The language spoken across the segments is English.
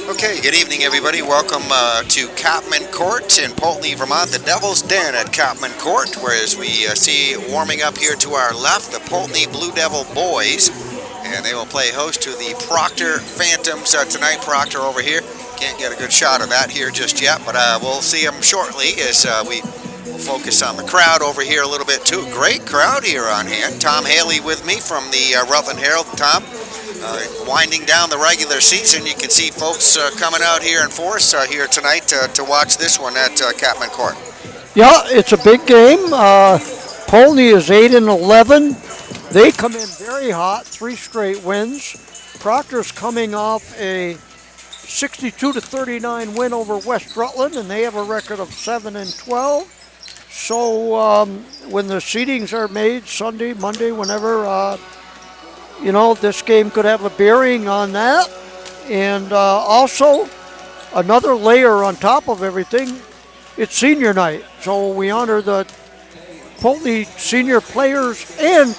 Okay, good evening, everybody. Welcome to Capman Court in Poultney, Vermont, the Devil's Den at Capman Court, whereas we see warming up here to our left the Poultney Blue Devil boys, and they will play host to the Proctor Phantoms tonight. Proctor over here. Can't get a good shot of that here just yet, but we'll see them shortly as we will focus on the crowd over here a little bit too. Great crowd here on hand. Tom Haley with me from the Rutland Herald. Tom, winding down the regular season, you can see folks coming out here in force here tonight to watch this one at Capman Court. Yeah, it's a big game. Poultney is 8-11. They come in very hot, 3 straight wins. Proctor's coming off a 62-39 win over West Rutland, and they have a record of 7-12. So when the seedings are made Sunday, Monday, whenever, this game could have a bearing on that. And also, another layer on top of everything, it's senior night. So we honor the Poultney senior players and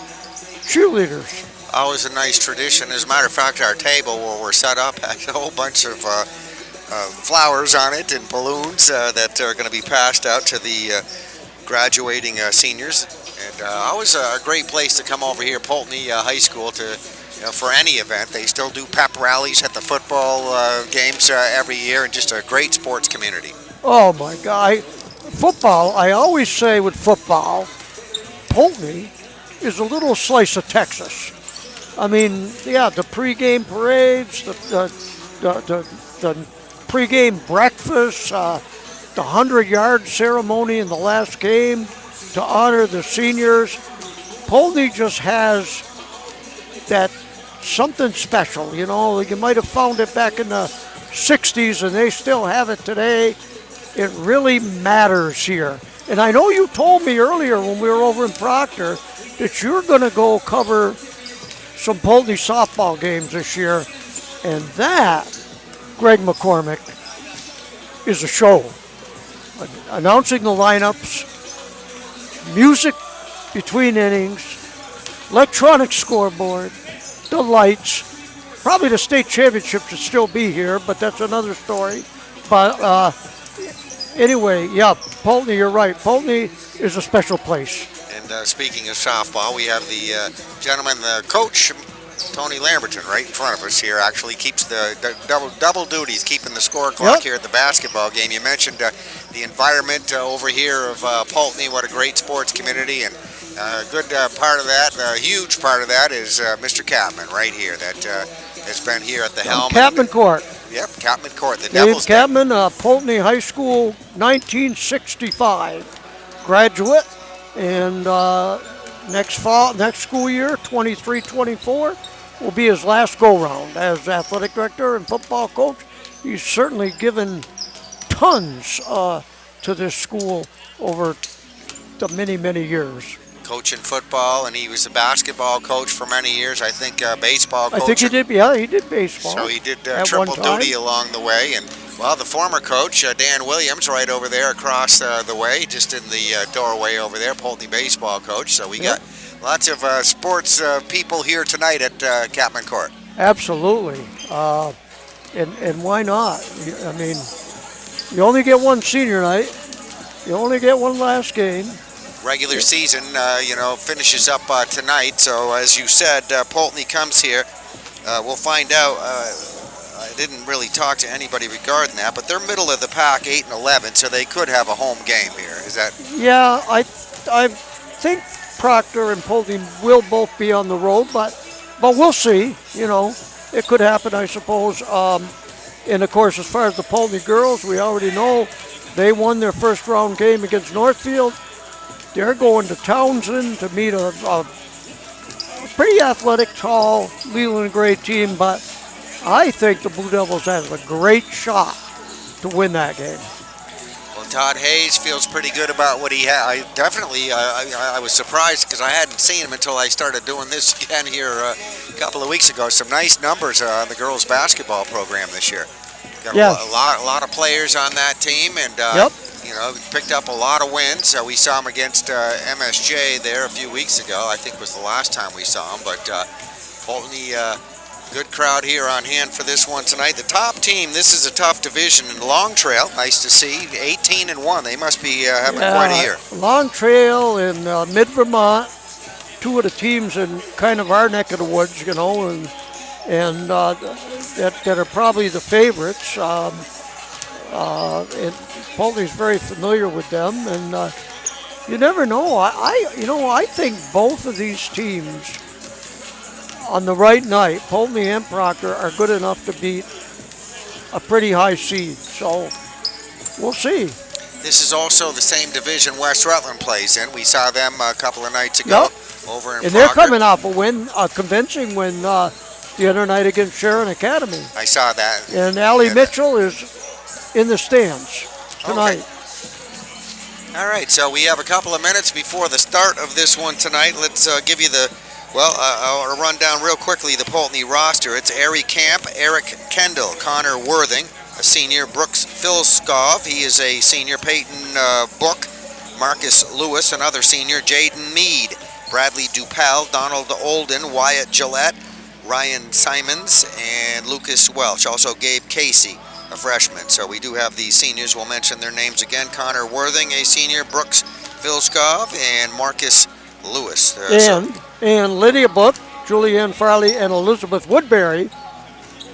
cheerleaders. Always a nice tradition. As a matter of fact, our table where we're set up has a whole bunch of flowers on it and balloons that are going to be passed out to the graduating seniors. And always a great place to come over here, Poultney High School, to for any event. They still do pep rallies at the football games every year, and just a great sports community. Oh my God, football! I always say with football, Poultney is a little slice of Texas. I mean, yeah, the pregame parades, the pregame breakfast, the 100-yard ceremony in the last game to honor the seniors. Poultney just has that something special, You might have found it back in the 60s, and they still have it today. It really matters here. And I know you told me earlier when we were over in Proctor that you're going to go cover some Poultney softball games this year, and that, Greg McCormick, is a show. Announcing the lineups, music between innings, electronic scoreboard, the lights. Probably the state championship should still be here, but that's another story. But anyway, yeah, Poultney, you're right. Poultney is a special place. And speaking of softball, we have the gentleman, the coach, Tony Lamberton, right in front of us here. Actually keeps the double duties, keeping the score clock here at the basketball game. You mentioned the environment over here of Poultney. What a great sports community, and a good part of that, a huge part of that, is Mr. Capman right here that has been here at the helm. Capman Court. Yep, Capman Court. The Dave Devil's Capman, Poultney High School, 1965 graduate, and next school year, 23-24, will be his last go-round as athletic director and football coach. He's certainly given tons to this school over the many, many years. Coaching football, and he was a basketball coach for many years. I think baseball coach. I think he did. Yeah, he did baseball. So he did triple duty along the way. And well, the former coach Dan Williams, right over there across the way, just in the doorway over there, Poultney baseball coach. So we got lots of sports people here tonight at Capman Court. Absolutely, and why not? I mean, you only get one senior night. You only get one last game. Regular season, finishes up tonight. So as you said, Poultney comes here. We'll find out. I didn't really talk to anybody regarding that, but they're middle of the pack, 8-11, so they could have a home game here. Is that? Yeah, I think Proctor and Poultney will both be on the road, but we'll see. It could happen, I suppose. And of course, as far as the Poultney girls, we already know they won their first round game against Northfield. They're going to Townsend to meet a pretty athletic, tall Leland Gray team, but I think the Blue Devils have a great shot to win that game. Well, Todd Hayes feels pretty good about what he had. I was surprised because I hadn't seen him until I started doing this again here a couple of weeks ago. Some nice numbers on the girls' basketball program this year. Got a lot of players on that team, and picked up a lot of wins. We saw them against MSJ there a few weeks ago. I think was the last time we saw them. But Poultney Good crowd here on hand for this one tonight. The top team, this is a tough division in Long Trail. Nice to see, 18-1. They must be having quite a year. Long Trail in mid-Vermont, two of the teams in kind of our neck of the woods, you know, and that are probably the favorites. And Poultney's very familiar with them, and you never know. I think both of these teams on the right night, Poultney and Proctor, are good enough to beat a pretty high seed. So we'll see. This is also the same division West Rutland plays in. We saw them a couple of nights ago over in Proctor. And they're coming off a win, a convincing win the other night against Sharon Academy. I saw that. And Allie Mitchell is in the stands tonight. Okay. All right, so we have a couple of minutes before the start of this one tonight. Let's give you I'll run down real quickly the Poultney roster. It's Ari Camp, Eric Kendall, Connor Worthing, a senior, Brooks Philskov, he is a senior, Peyton Book, Marcus Lewis, another senior, Jaden Mead, Bradley Dupel, Donald Olden, Wyatt Gillette, Ryan Simons, and Lucas Welch. Also Gabe Casey, a freshman. So we do have the seniors. We'll mention their names again. Connor Worthing, a senior, Brooks Philskov, and Marcus Lewis. And Lydia Book, Julianne Farley, and Elizabeth Woodbury,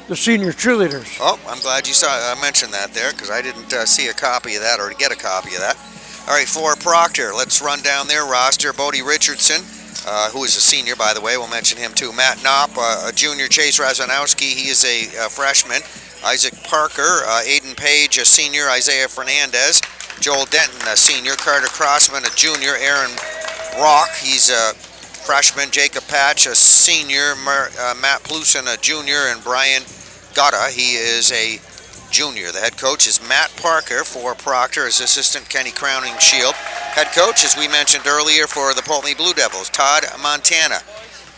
the senior cheerleaders. Oh, I'm glad you mentioned that there, because I didn't see a copy of that or get a copy of that. All right, for Proctor, let's run down their roster. Bodie Richardson, who is a senior, by the way, we'll mention him too. Matt Knopp, a junior. Chase Razanowski, he is a freshman. Isaac Parker, Aiden Page, a senior. Isaiah Fernandez, Joel Denton, a senior. Carter Crossman, a junior. Aaron Brock, he's a freshman. Jacob Patch, a senior. Matt Plusson, a junior. And Brian Gutta, he is a junior. The head coach is Matt Parker for Proctor. His assistant, Kenny Crowning Shield. Head coach, as we mentioned earlier, for the Poultney Blue Devils, Todd Montana.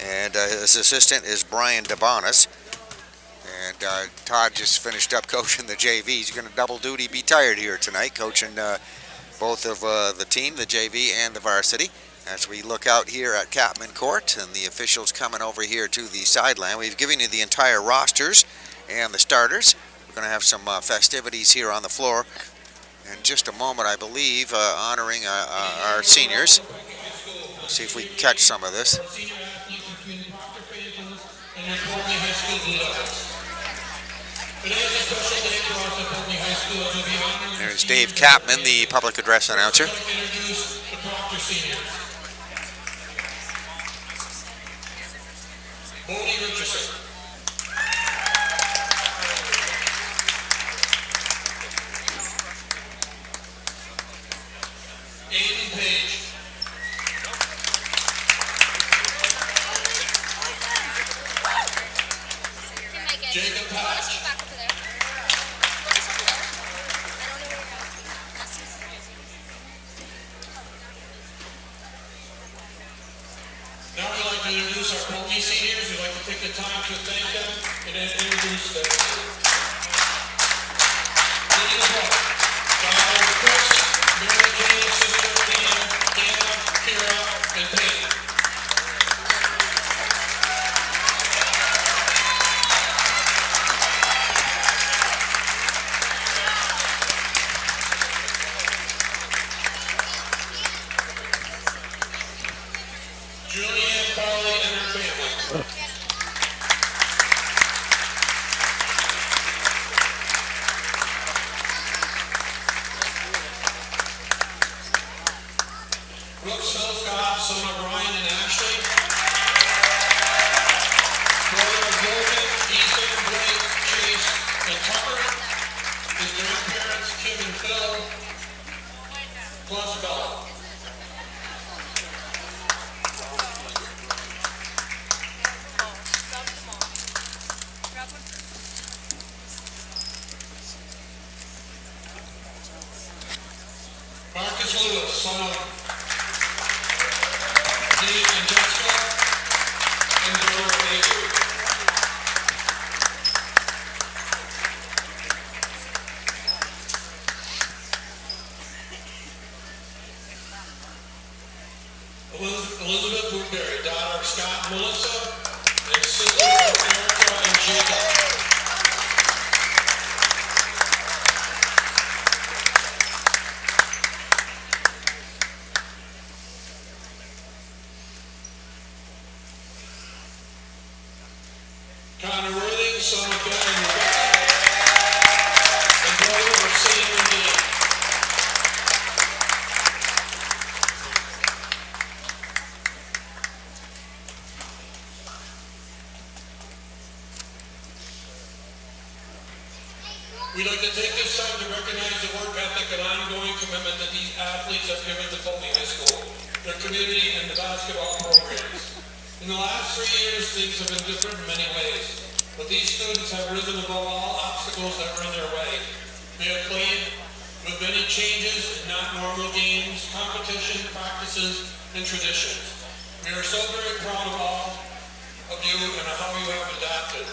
And his assistant is Brian DeBonis. And Todd just finished up coaching the JV. He's going to double duty, be tired here tonight, coaching both of the team, the JV and the varsity. As we look out here at Capman Court and the officials coming over here to the sideline, we've given you the entire rosters and the starters. We're going to have some festivities here on the floor in just a moment, I believe, honoring our seniors. Let's see if we can catch some of this. There's Dave Capman, the public address announcer. Bodie Richardson. Aiden Page. Jacob Patch. Now we'd like to introduce our Poultney seniors. We'd like to take the time to thank them and then introduce them. Lydia Book, Donald Chris, Mary Jane, Sister Dan, Anna, Kira, and Peyton. Julianne Farley and her family. Brooks Philskov, son of Ryan and Ashley. Brother of Logan, Ethan, Blake, Chase, and Tucker. His grandparents, Kim and Phil, plus Bella. Marcus Lewis, son of Dave and Jessica, and daughter of Avery. Elizabeth Woodbury, daughter of Scott and Melissa, and sister of Erica and Jacob. Connor Worthing, son of Ben and Rebecca, and brother of Sam and Dave. We'd like to take this time to recognize the work ethic and ongoing commitment that these athletes have given to Poultney High School, their community, and the basketball programs. In the last 3 years, things have been different in many ways, but these students have risen above all obstacles that were in their way. They have played with many changes in not normal games, competition, practices, and traditions. We are so very proud of all of you and how you have adapted.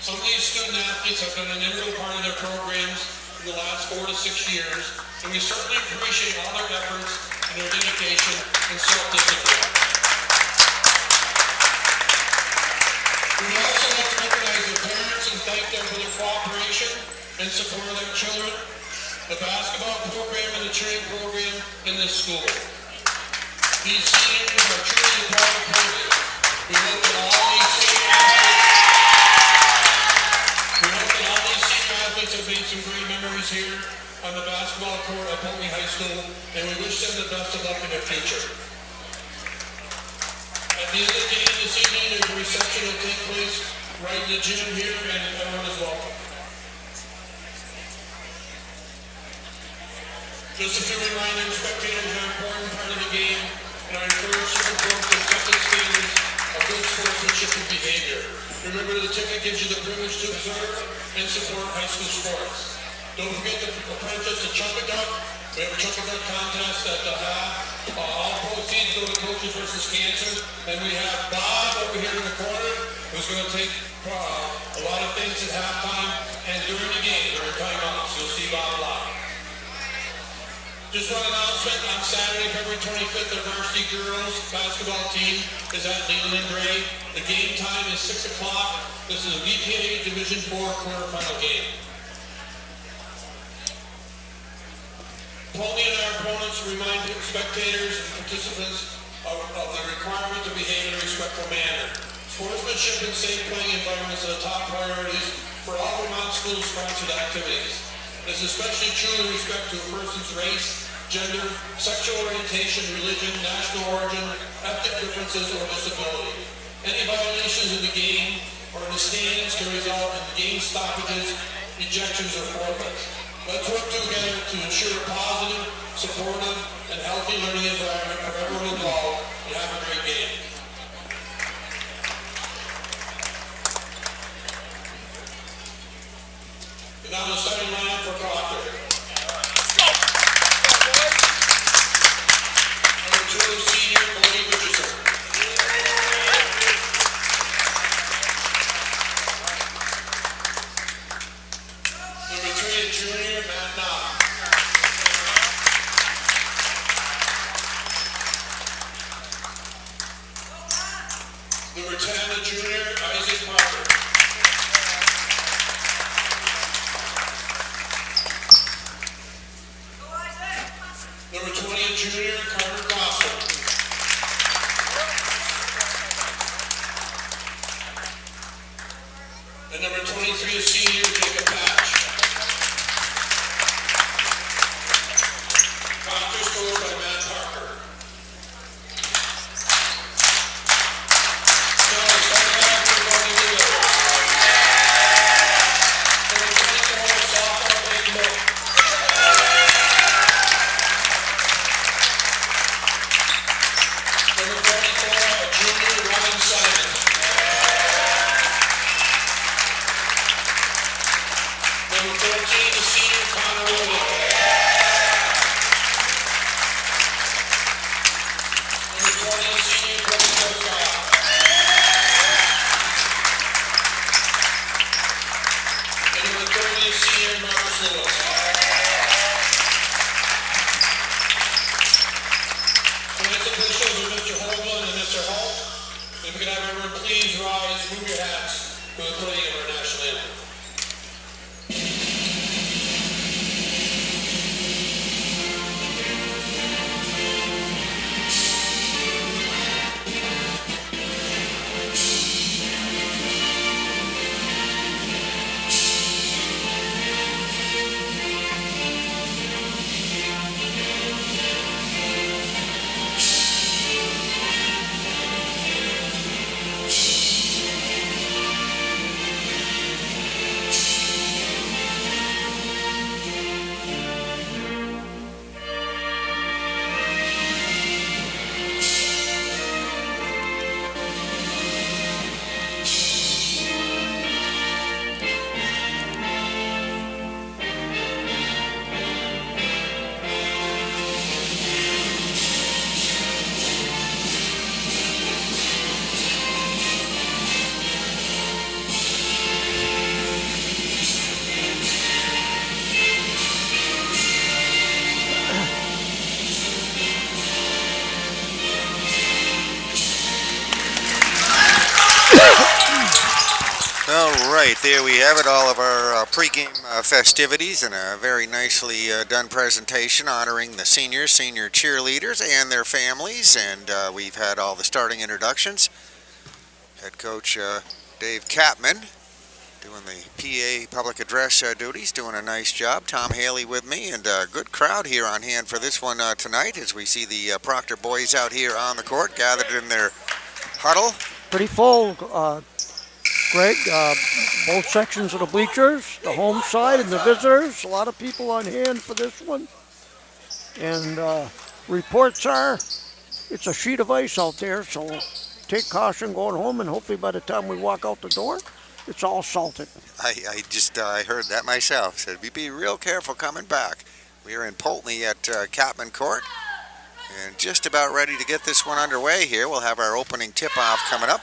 Some of these student athletes have been an integral part of their programs in the last 4 to 6 years, and we certainly appreciate all their efforts and their dedication and self-discipline. We would also like to recognize their parents and thank them for their cooperation and support of their children, the basketball program and the cheering program in this school. These seniors are truly a proud of Poultney. We hope that all these senior athletes have made some great memories here on the basketball court at Poultney High School, and we wish them the best of luck in their future. At the end of the game this evening, there's a reception that will take place right in the gym here, and everyone is welcome. Just a few reminders, spectators are an important part of the game, and I encourage you to support the accepted standards of good sportsmanship and behavior. Remember, the ticket gives you the privilege to observe and support high school sports. Don't forget to apprentice the Chunk a Duck. We have a Chunk a Duck contest at the half. All proceeds go to Coaches versus Cancer. And we have Bob over here in the corner, who's going to take a lot of things at halftime and during the game, during timeouts. You'll see Bob live. Just one announcement, on Saturday, February 25th, the Varsity girls basketball team is at Leland and Gray. The game time is 6 o'clock. This is a VPA Division 4 quarterfinal game. Poultney and our opponents remind spectators and participants of the requirement to behave in a respectful manner. Sportsmanship and safe playing environments are the top priorities for all Vermont school-sponsored activities. This is especially true in respect to a person's race, gender, sexual orientation, religion, national origin, ethnic differences, or disability. Any violations in the game or in the stands can result in game stoppages, ejections, or forfeits. Let's work together to ensure a positive, supportive, and healthy learning environment for everyone involved, and have a great game. And now the starting lineup for Proctor. Number 2, senior Cody Richardson. Number 3, junior Matt Knott. Number 10, the junior Isaac Parker. Number 20, a junior, Carter Proctor. And number 23, a senior, Jacob Patch. Proctor scored by Matt Parker. No, second half, we're going to do it. Number 24, sophomore, Blake Moore. Number 44, a junior, Ryan Simon. Number 13, a senior, Connor Williams. Number 20, a senior, Proctor. And number 30, a senior, Marcus Lewis. Tonight's officials are Mr. Holman and Mr. Holt. If we could have everyone please rise, move your hats for the playing of our national anthem. All right, there we have it, all of our pregame festivities and a very nicely done presentation honoring the senior cheerleaders and their families, and we've had all the starting introductions. Head coach Dave Capman doing the PA public address duties, doing a nice job. Tom Haley with me, and a good crowd here on hand for this one tonight as we see the Proctor boys out here on the court gathered in their huddle. Pretty full, Greg. Both sections of the bleachers, the home side and the visitors. A lot of people on hand for this one. And reports are it's a sheet of ice out there, so take caution going home, and hopefully by the time we walk out the door, it's all salted. I heard that myself. Said be real careful coming back. We are in Poultney at Capman Court, and just about ready to get this one underway here. We'll have our opening tip-off coming up.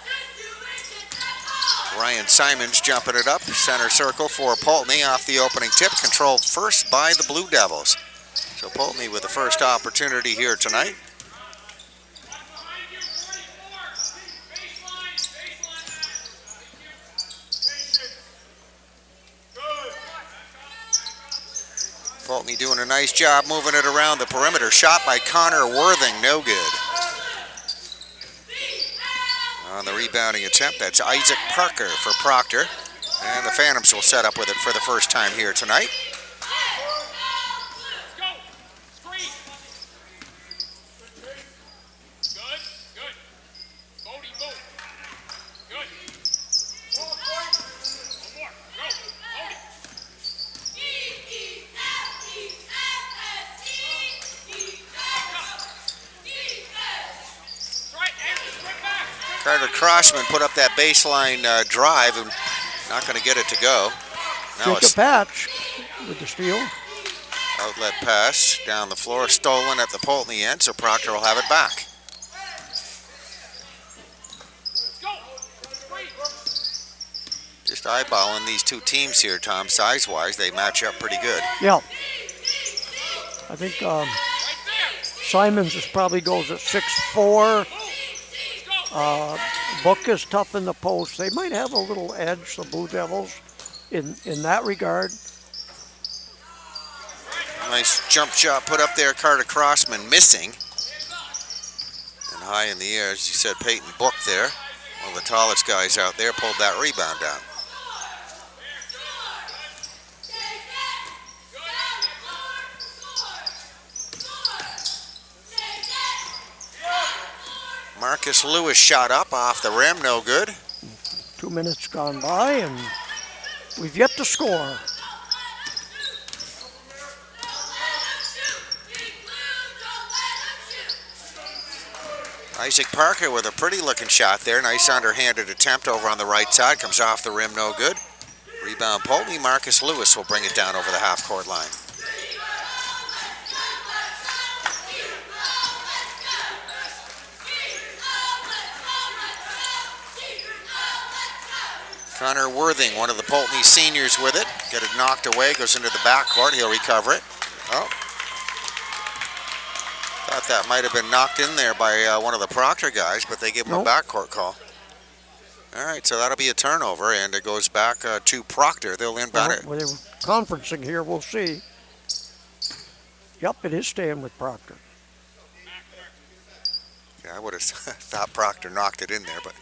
Ryan Simons jumping it up, center circle for Poultney off the opening tip, controlled first by the Blue Devils. So Poultney with the first opportunity here tonight. Poultney doing a nice job moving it around the perimeter. Shot by Connor Worthing, no good. On the rebounding attempt, that's Isaac Parker for Proctor. And the Phantoms will set up with it for the first time here tonight. Carter Crossman put up that baseline drive and not going to get it to go. Now Jacob Patch with the steal. Outlet pass down the floor, stolen at the Poultney end, so Proctor will have it back. Just eyeballing these two teams here, Tom, size-wise, they match up pretty good. Yeah. I think Simons probably goes at 6'4". Book is tough in the post. They might have a little edge, the Blue Devils, in that regard. Nice jump shot put up there, Carter Crossman missing. And high in the air, as you said, Peyton Book there. One of the tallest guys out there pulled that rebound down. Marcus Lewis shot up off the rim, no good. 2 minutes gone by, and we've yet to score. Isaac Parker with a pretty looking shot there. Nice underhanded attempt over on the right side. Comes off the rim, no good. Rebound Poultney. Marcus Lewis will bring it down over the half-court line. Connor Worthing, one of the Poultney seniors with it. Get it knocked away, goes into the backcourt. He'll recover it. Oh. Thought that might have been knocked in there by one of the Proctor guys, but they gave him a backcourt call. All right, so that'll be a turnover, and it goes back to Proctor. They'll inbound it. Well, they were conferencing here. We'll see. Yep, it is staying with Proctor. Yeah, I would have thought Proctor knocked it in there, but.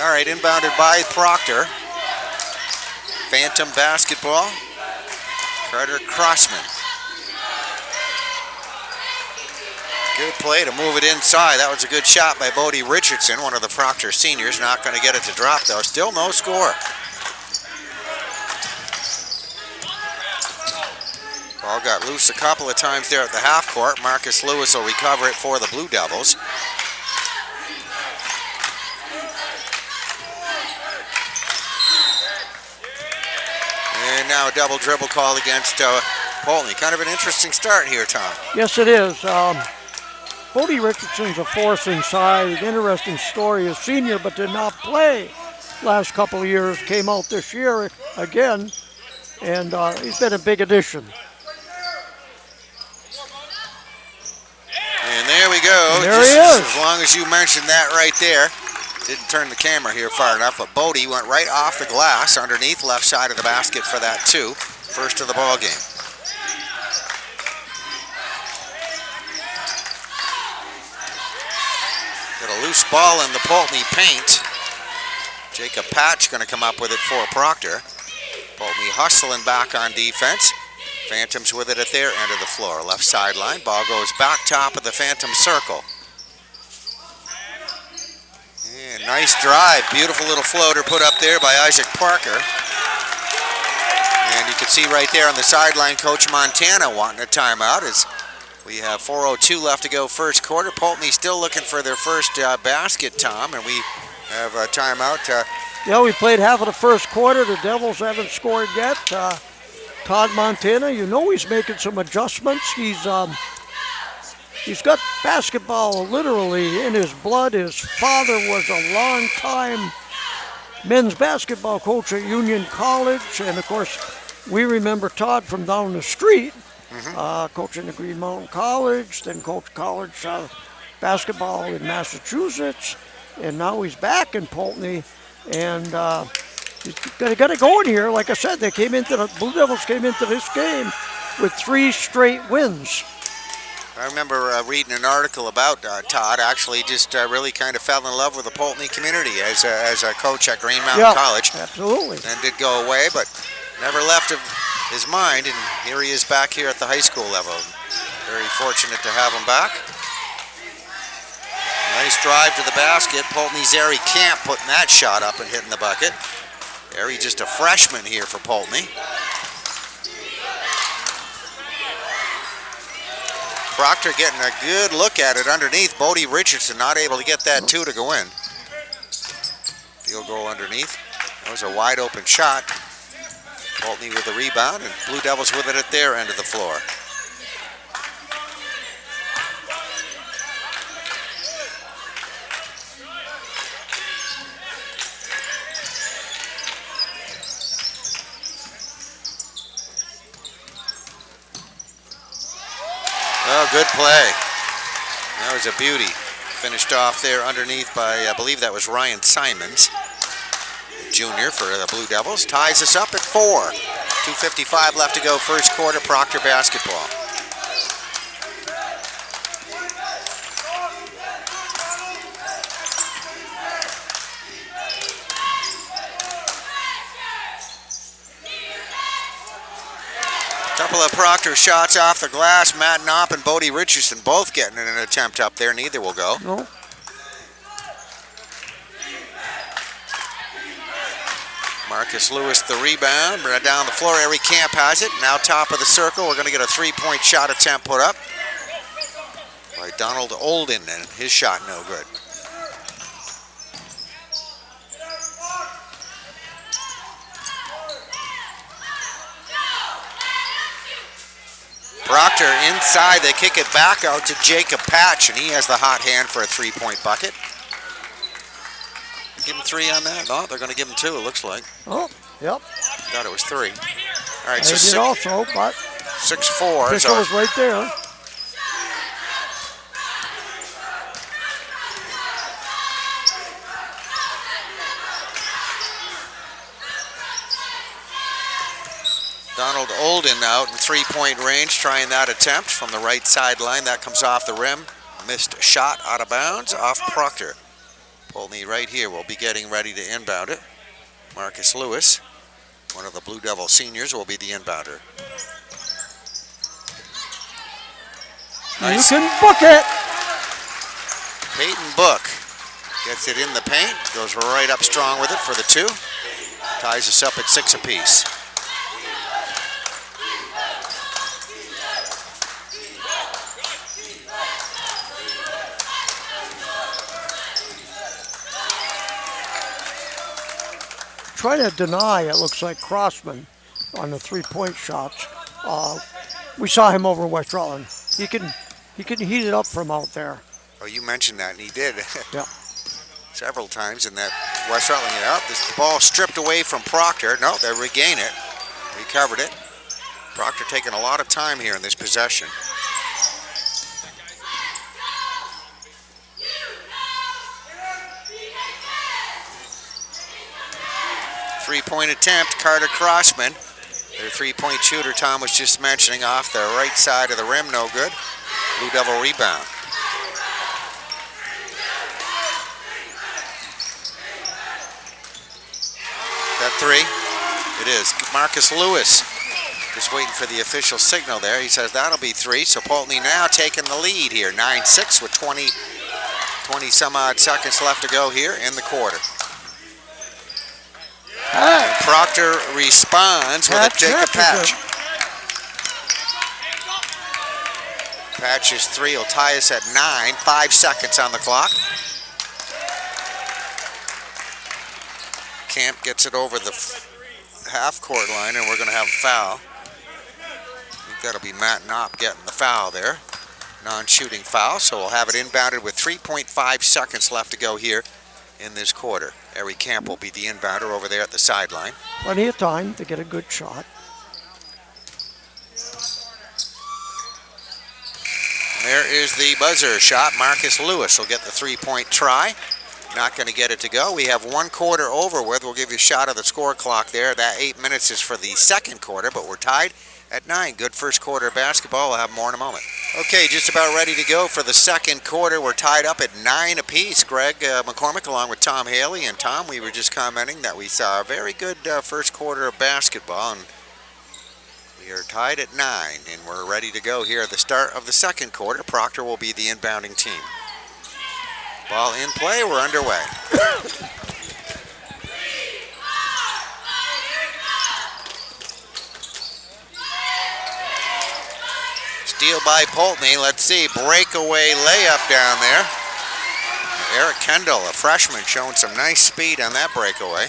All right, inbounded by Proctor. Phantom basketball. Carter Crossman. Good play to move it inside. That was a good shot by Bodie Richardson, one of the Proctor seniors. Not going to get it to drop, though. Still no score. Ball got loose a couple of times there at the half court. Marcus Lewis will recover it for the Blue Devils. And now a double dribble call against Poultney. Kind of an interesting start here, Tom. Yes, it is. Bodie Richardson's a force inside. Interesting story. A senior, but did not play last couple of years. Came out this year again, and he's been a big addition. And there we go. There he is. As long as you mentioned that right there. Didn't turn the camera here far enough, but Bodie went right off the glass underneath left side of the basket for that two. First of the ball game. Got a loose ball in the Poultney paint. Jacob Patch going to come up with it for Proctor. Poultney hustling back on defense. Phantoms with it at their end of the floor. Left sideline. Ball goes back top of the Phantom circle. And nice drive. Beautiful little floater put up there by Isaac Parker. And you can see right there on the sideline, Coach Montana wanting a timeout. As we have 4:02 left to go first quarter. Poultney still looking for their first basket, Tom, and we have a timeout. Yeah, we played half of the first quarter. The Devils haven't scored yet. Todd Montana, you know he's making some adjustments. He's got basketball literally in his blood. His father was a long-time men's basketball coach at Union College, and of course, we remember Todd from down the street. Coaching at Green Mountain College, then coached college basketball in Massachusetts, and now he's back in Poultney, and he's got it going here. Like I said, the Blue Devils came into this game with 3 straight wins. I remember reading an article about Todd. Actually, just really kind of fell in love with the Poultney community as a coach at Green Mountain College. Absolutely. And did go away, but never left of his mind, and here he is back here at the high school level. Very fortunate to have him back. Nice drive to the basket. Poultney's Ari Camp putting that shot up and hitting the bucket. Ari just a freshman here for Poultney. Proctor getting a good look at it underneath. Bodie Richardson not able to get that two to go in. Field goal underneath. That was a wide open shot. Poultney with the rebound, and Blue Devils with it at their end of the floor. Oh, good play. That was a beauty. Finished off there underneath by, I believe that was Ryan Simons. Junior for the Blue Devils. Ties us up at 4. 2:55 left to go first quarter. Proctor basketball. Couple of Proctor shots off the glass. Matt Knopp and Bodie Richardson both getting an attempt up there. Neither will go. No. Marcus Lewis the rebound, down the floor. Ari Camp has it. Now top of the circle. We're going to get a 3-point shot attempt put up by Donald Olden, and his shot no good. Proctor inside. They kick it back out to Jacob Patch, and he has the hot hand for a 3-point bucket. Give him 3 on that? No, they're going to give him 2, it looks like. Oh, yep. Thought it was 3. All right, They did also, but 6-4. Fisher was right there. Donald Olden out in three-point range, trying that attempt from the right sideline. That comes off the rim. Missed shot out of bounds off Proctor. Poultney right here will be getting ready to inbound it. Marcus Lewis, one of the Blue Devil seniors, will be the inbounder. Nice. You can book it. Peyton Book gets it in the paint, goes right up strong with it for the two. Ties us up at 6 apiece. Try to deny, it looks like, Crossman on the three-point shots. We saw him over in West Rutland. He can heat it up from out there. Oh, you mentioned that, and he did. Yeah. Several times in that West Rutland. This ball stripped away from Proctor. No, they regain it. Recovered it. Proctor taking a lot of time here in this possession. Three-point attempt, Carter Crossman. Their three-point shooter Tom was just mentioning, off the right side of the rim, no good. Blue Devil rebound. That three? It is. Marcus Lewis just waiting for the official signal there. He says that'll be three. So Poultney now taking the lead here, 9-6 with 20 some odd seconds left to go here in the quarter. And Proctor responds with a patch. Patch's three will tie us at 9, 5 seconds on the clock. Camp gets it over the half-court line, and we're going to have a foul. I think that'll be Matt Knopp getting the foul there. Non-shooting foul, so we'll have it inbounded with 3.5 seconds left to go here in this quarter. Eric Camp will be the inbounder over there at the sideline. Plenty of time to get a good shot. And there is the buzzer shot. Marcus Lewis will get the three-point try. Not going to get it to go. We have one quarter over with. We'll give you a shot of the score clock there. That 8 minutes is for the second quarter, but we're tied at 9. Good first quarter of basketball. We'll have more in a moment. Okay, just about ready to go for the second quarter. We're tied up at 9 apiece. Greg McCormick along with Tom Haley. And Tom, we were just commenting that we saw a very good first quarter of basketball. And we are tied at 9, and we're ready to go here at the start of the second quarter. Proctor will be the inbounding team. Ball in play, we're underway. Steal by Poultney. Let's see, breakaway layup down there. Eric Kendall, a freshman, showing some nice speed on that breakaway.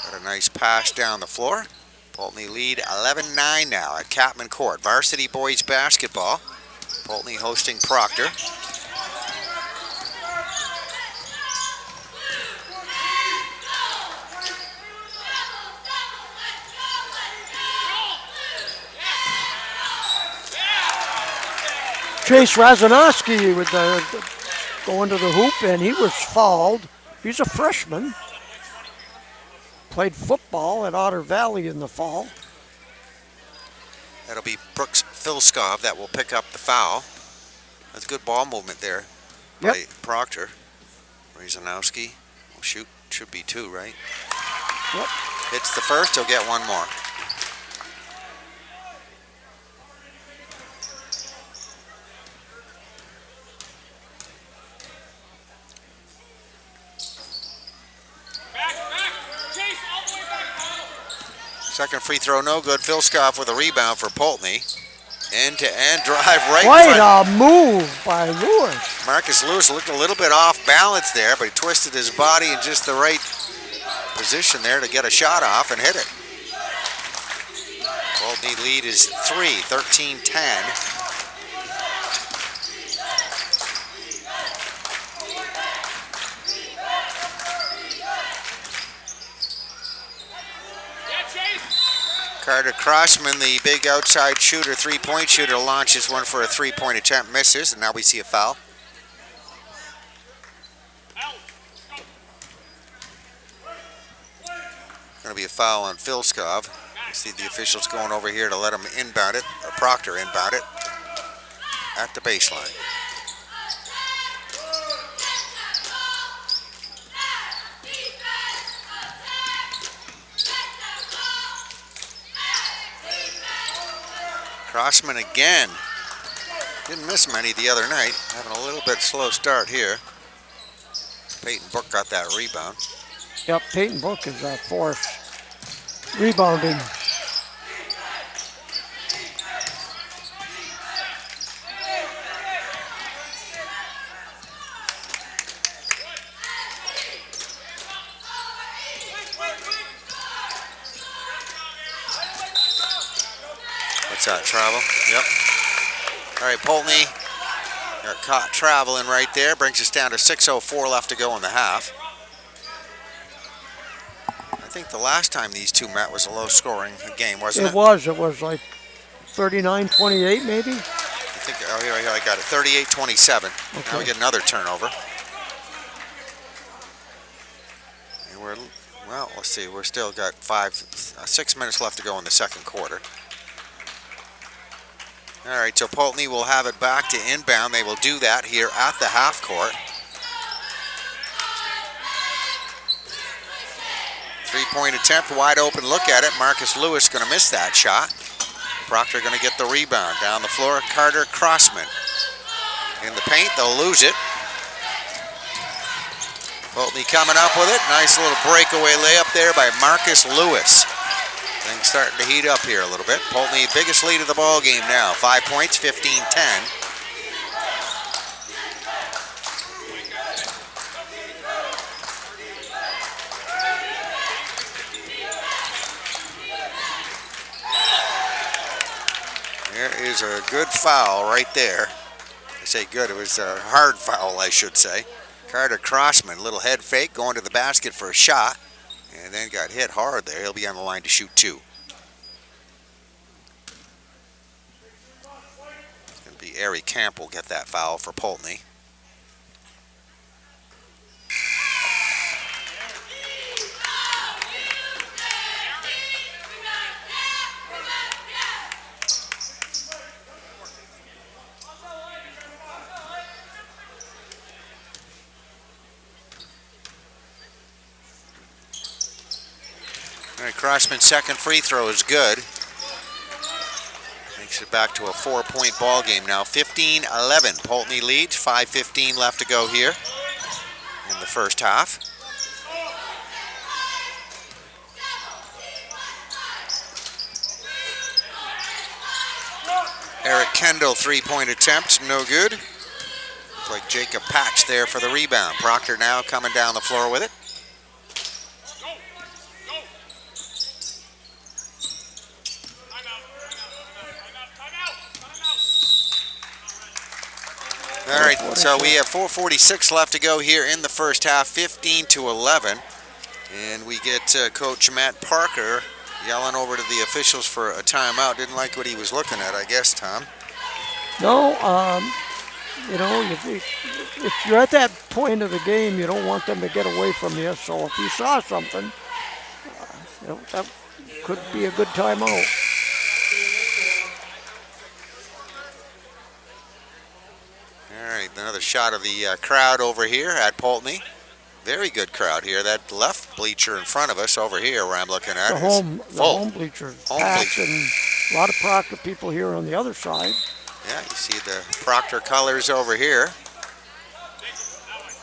Got a nice pass down the floor. Poultney lead 11-9 now at Capman Court. Varsity boys basketball. Poultney hosting Proctor. Chase Razanowski with going to the hoop, and he was fouled. He's a freshman. Played football at Otter Valley in the fall. That'll be Brooks Filskov that will pick up the foul. That's good ball movement there by Proctor. Razanowski will shoot. Should be 2, right? Yep. Hits the first, he'll get one more. Second free throw, no good. Filskov with a rebound for Poultney. End-to-end drive right Quite a move by Lewis. Marcus Lewis looked a little bit off balance there, but he twisted his body in just the right position there to get a shot off and hit it. Poultney lead is 3, 13-10. Carter Crossman, the big outside shooter, three-point shooter, launches one for a three-point attempt, misses, and now we see a foul. Going to be a foul on Filskov. You see the officials going over here to let him inbound it, or Proctor inbound it at the baseline. Crossman again. Didn't miss many the other night. Having a little bit slow start here. Peyton Book got that rebound. Yep, Peyton Book is that force rebounding. What's that, travel? Yep. All right, Poultney got caught traveling right there. Brings us down to 6:04 left to go in the half. I think the last time these two met was a low-scoring game, wasn't it? It was like 39-28 maybe. I think, oh, here I got it, 38-27. Okay. Now we get another turnover. And we're, well, let's see, we're still got 6 minutes left to go in the second quarter. All right, so Poultney will have it back to inbound. They will do that here at the half court. Three-point attempt, wide open look at it. Marcus Lewis going to miss that shot. Proctor going to get the rebound. Down the floor, Carter Crossman. In the paint, they'll lose it. Poultney coming up with it. Nice little breakaway layup there by Marcus Lewis. Things starting to heat up here a little bit. Poultney, biggest lead of the ball game now. 5 points, 15-10. There is a good foul right there. I say good, it was a hard foul, I should say. Carter Crossman, little head fake, going to the basket for a shot, and then got hit hard there. He'll be on the line to shoot two. It's going to be Ari Camp will get that foul for Poultney. Crossman's second free throw is good. Makes it back to a 4-point ball game now. 15-11. Poultney leads. 5:15 left to go here in the first half. Eric Kendall, three-point attempt, no good. Looks like Jacob Patch there for the rebound. Proctor now coming down the floor with it. All right, so we have 4:46 left to go here in the first half, 15-11. And we get Coach Matt Parker yelling over to the officials for a timeout. Didn't like what he was looking at, I guess, Tom. No, you know, if you're at that point of the game, you don't want them to get away from you. So if you saw something, you know, that could be a good timeout. All right, another shot of the crowd over here at Poultney. Very good crowd here. That left bleacher in front of us over here where I'm looking at The home bleachers, packed, bleacher. and a lot of Proctor people here on the other side. Yeah, you see the Proctor colors over here.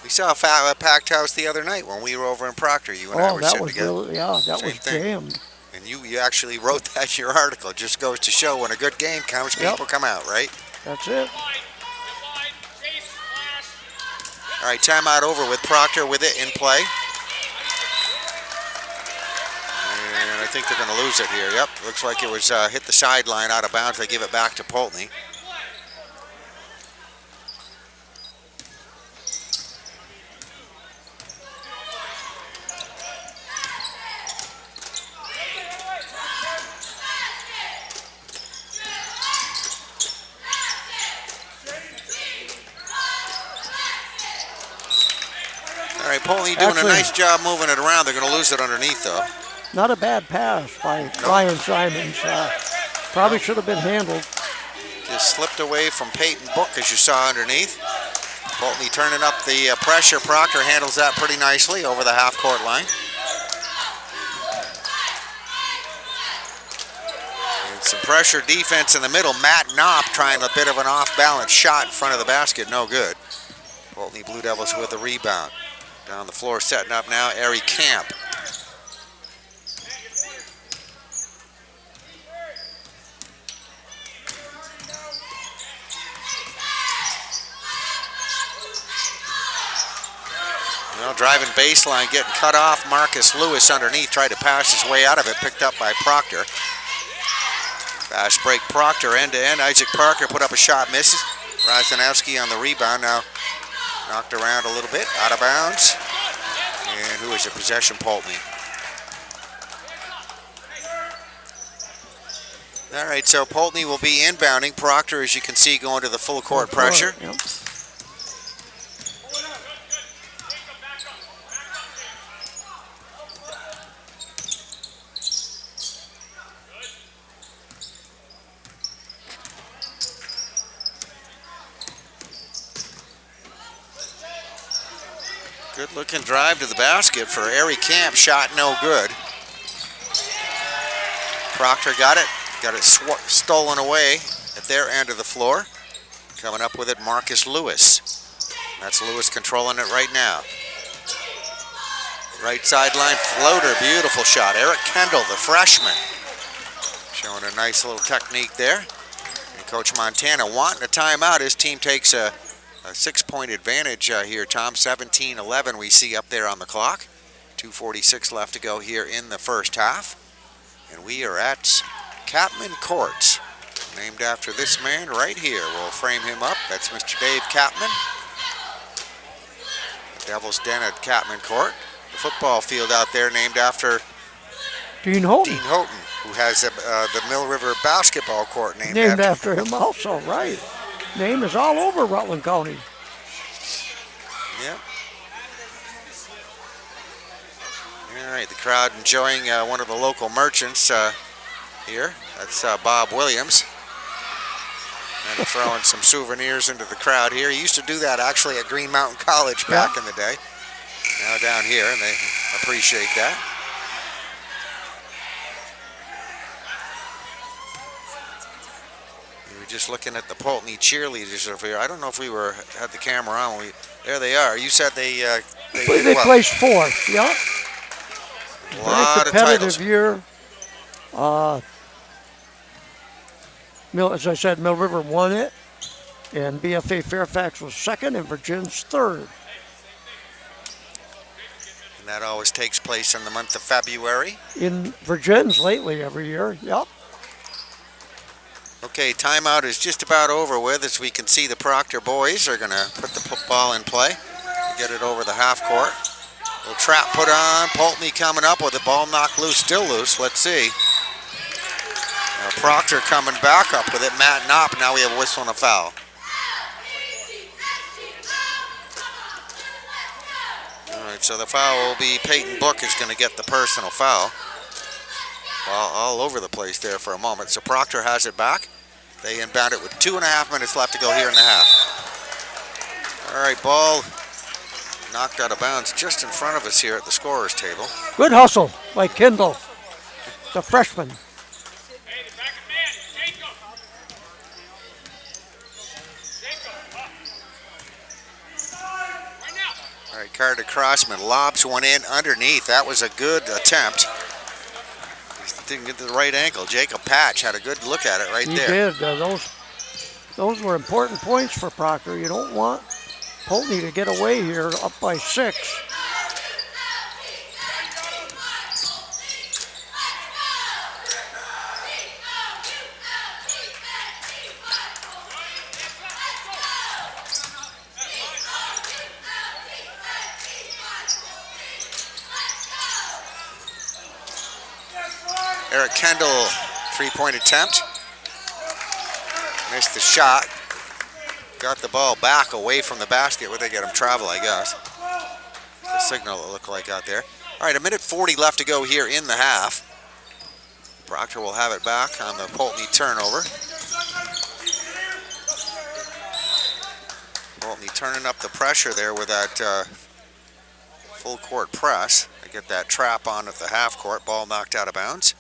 We saw a packed house the other night when we were over in Proctor. You and I were sitting together. Really, yeah, that Same was thing. jammed. And you actually wrote that in your article. It just goes to show when a good game comes, people come out, right? That's it. All right, timeout over with Proctor with it in play. And I think they're going to lose it here. Yep, looks like it was hit the sideline out of bounds. They give it back to Poultney. All right, Poultney doing a nice job moving it around. They're going to lose it underneath, though. Not a bad pass by Ryan Simons. Probably should have been handled. Just slipped away from Peyton Book, as you saw underneath. Poultney turning up the pressure. Proctor handles that pretty nicely over the half-court line. And some pressure defense in the middle. Matt Knopp trying a bit of an off-balance shot in front of the basket. No good. Poultney Blue Devils with a rebound. Down the floor setting up now, Ari Camp. Well, driving baseline, getting cut off. Marcus Lewis underneath, tried to pass his way out of it, picked up by Proctor. Fast break Proctor end to end. Isaac Parker put up a shot, misses. Razanowski on the rebound now. Knocked around a little bit, out of bounds. And who is it? Possession, Poultney. All right, so Poultney will be inbounding. Proctor, as you can see, going to the full court pressure. Yep. Good looking drive to the basket for Ari Camp, shot no good. Proctor got it stolen away at their end of the floor. Coming up with it, Marcus Lewis. That's Lewis controlling it right now. Right sideline floater, beautiful shot. Eric Kendall, the freshman, showing a nice little technique there. And Coach Montana wanting a timeout. His team takes a 6-point advantage here, Tom. 17-11 we see up there on the clock. 2:46 left to go here in the first half. And we are at Capman Court, named after this man right here. We'll frame him up. That's Mr. Dave Capman. The Devil's Den at Capman Court. The football field out there named after Dean Houghton. Dean Houghton, who has the Mill River basketball court named after him also, right. Name is all over Rutland County. Yep. All right, the crowd enjoying one of the local merchants here. That's Bob Williams. And throwing some souvenirs into the crowd here. He used to do that actually at Green Mountain College back in the day. Now down here, and they appreciate that. We were just looking at the Poultney cheerleaders over here. I don't know if we had the camera on. There they are. You said they They placed fourth, yeah. A lot of titles. Year. As I said, Mill River won it, and BFA Fairfax was second, and Virginia's third. And that always takes place in the month of February. In Virginia's lately every year, yep. Okay, timeout is just about over with. As we can see, the Proctor boys are going to put the football in play and get it over the half court. Little trap put on. Poultney coming up with the ball knocked loose, still loose. Let's see. Proctor coming back up with it. Matt Knopp. Now we have a whistle and a foul. All right, so the foul will be Peyton Book is going to get the personal foul. All over the place there for a moment. So Proctor has it back. They inbound it with 2.5 minutes left to go here in the half. All right, ball knocked out of bounds just in front of us here at the scorer's table. Good hustle by Kendall, the freshman. All right, Carter Crossman lobs one in underneath. That was a good attempt. Didn't get to the right ankle. Jacob Patch had a good look at it right there. He did. Those were important points for Proctor. You don't want Poultney to get away here up by 6. Eric Kendall, 3-point attempt. Missed the shot. Got the ball back away from the basket. Where'd they get him? Travel, I guess. The signal it looked like out there. All right, 1:40 left to go here in the half. Proctor will have it back on the Poultney turnover. Poultney turning up the pressure there with that full court press. They get that trap on at the half court. Ball knocked out of bounds.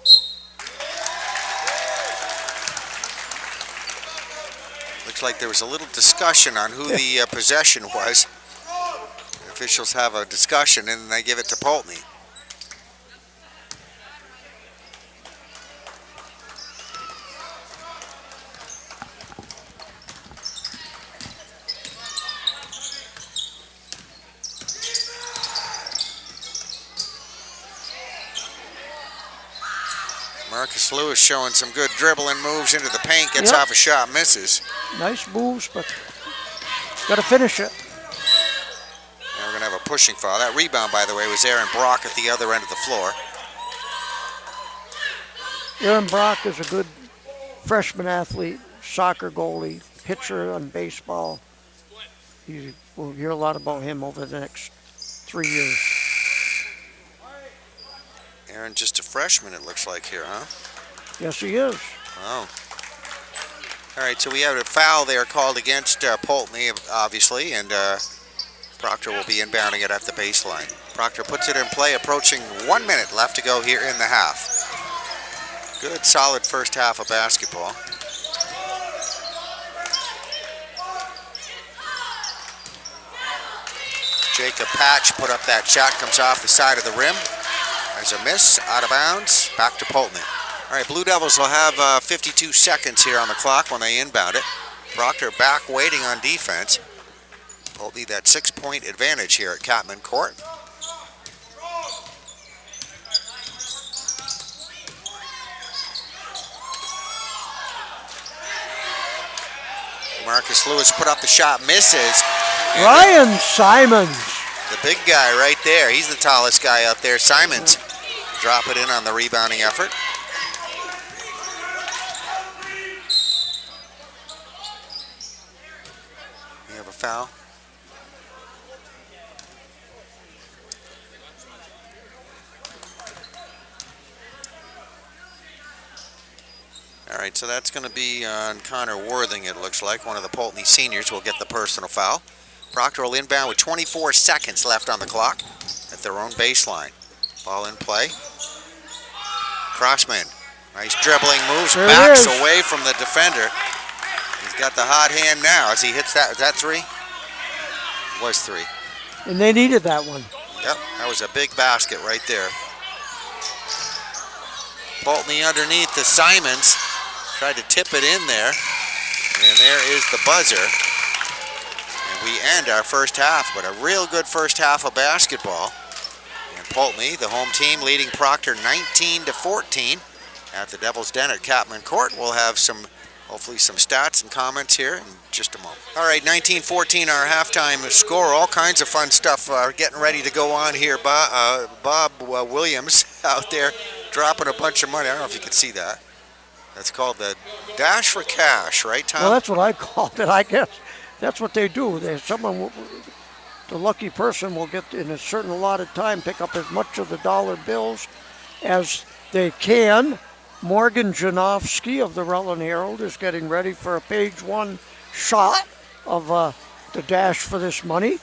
Looks like there was a little discussion on who the possession was. The officials have a discussion and they give it to Poultney. Marcus Lewis showing some good dribbling moves into the paint, gets off a shot, misses. Nice moves, but got to finish it. Now we're going to have a pushing foul. That rebound, by the way, was Aaron Brock at the other end of the floor. Aaron Brock is a good freshman athlete, soccer goalie, pitcher on baseball. We'll hear a lot about him over the next 3 years. Aaron just a freshman, it looks like here, huh? Yes, he is. Oh. All right, so we have a foul there called against Poultney, obviously, and Proctor will be inbounding it at the baseline. Proctor puts it in play, approaching 1 minute left to go here in the half. Good, solid first half of basketball. Jacob Patch put up that shot, comes off the side of the rim. There's a miss, out of bounds, back to Poultney. All right, Blue Devils will have 52 seconds here on the clock when they inbound it. Proctor back waiting on defense. Poultney that 6-point advantage here at Catman Court. Marcus Lewis put up the shot, misses. Ryan Simons. The big guy right there, he's the tallest guy out there. Simons drop it in on the rebounding effort. We have a foul. All right, so that's going to be on Connor Worthing, it looks like. One of the Poultney seniors will get the personal foul. Proctor will inbound with 24 seconds left on the clock at their own baseline. Ball in play. Crossman, nice dribbling moves, backs away from the defender. He's got the hot hand now as he hits that. Is that three? It was three. And they needed that one. Yep, that was a big basket right there. Poultney underneath to Simons. Tried to tip it in there. And there is the buzzer. We end our first half, but a real good first half of basketball. And Poultney, the home team, leading Proctor 19-14 at the Devil's Den at Catman Court. We'll have hopefully some stats and comments here in just a moment. All right, 19-14, our halftime score. All kinds of fun stuff getting ready to go on here. Bob Williams out there dropping a bunch of money. I don't know if you can see that. That's called the Dash for Cash, right, Tom? Well, that's what I called it, I guess. That's what they do. The lucky person will get in a certain allotted time, pick up as much of the dollar bills as they can. Morgan Janowski of the Rutland Herald is getting ready for a page one shot of the dash for this money.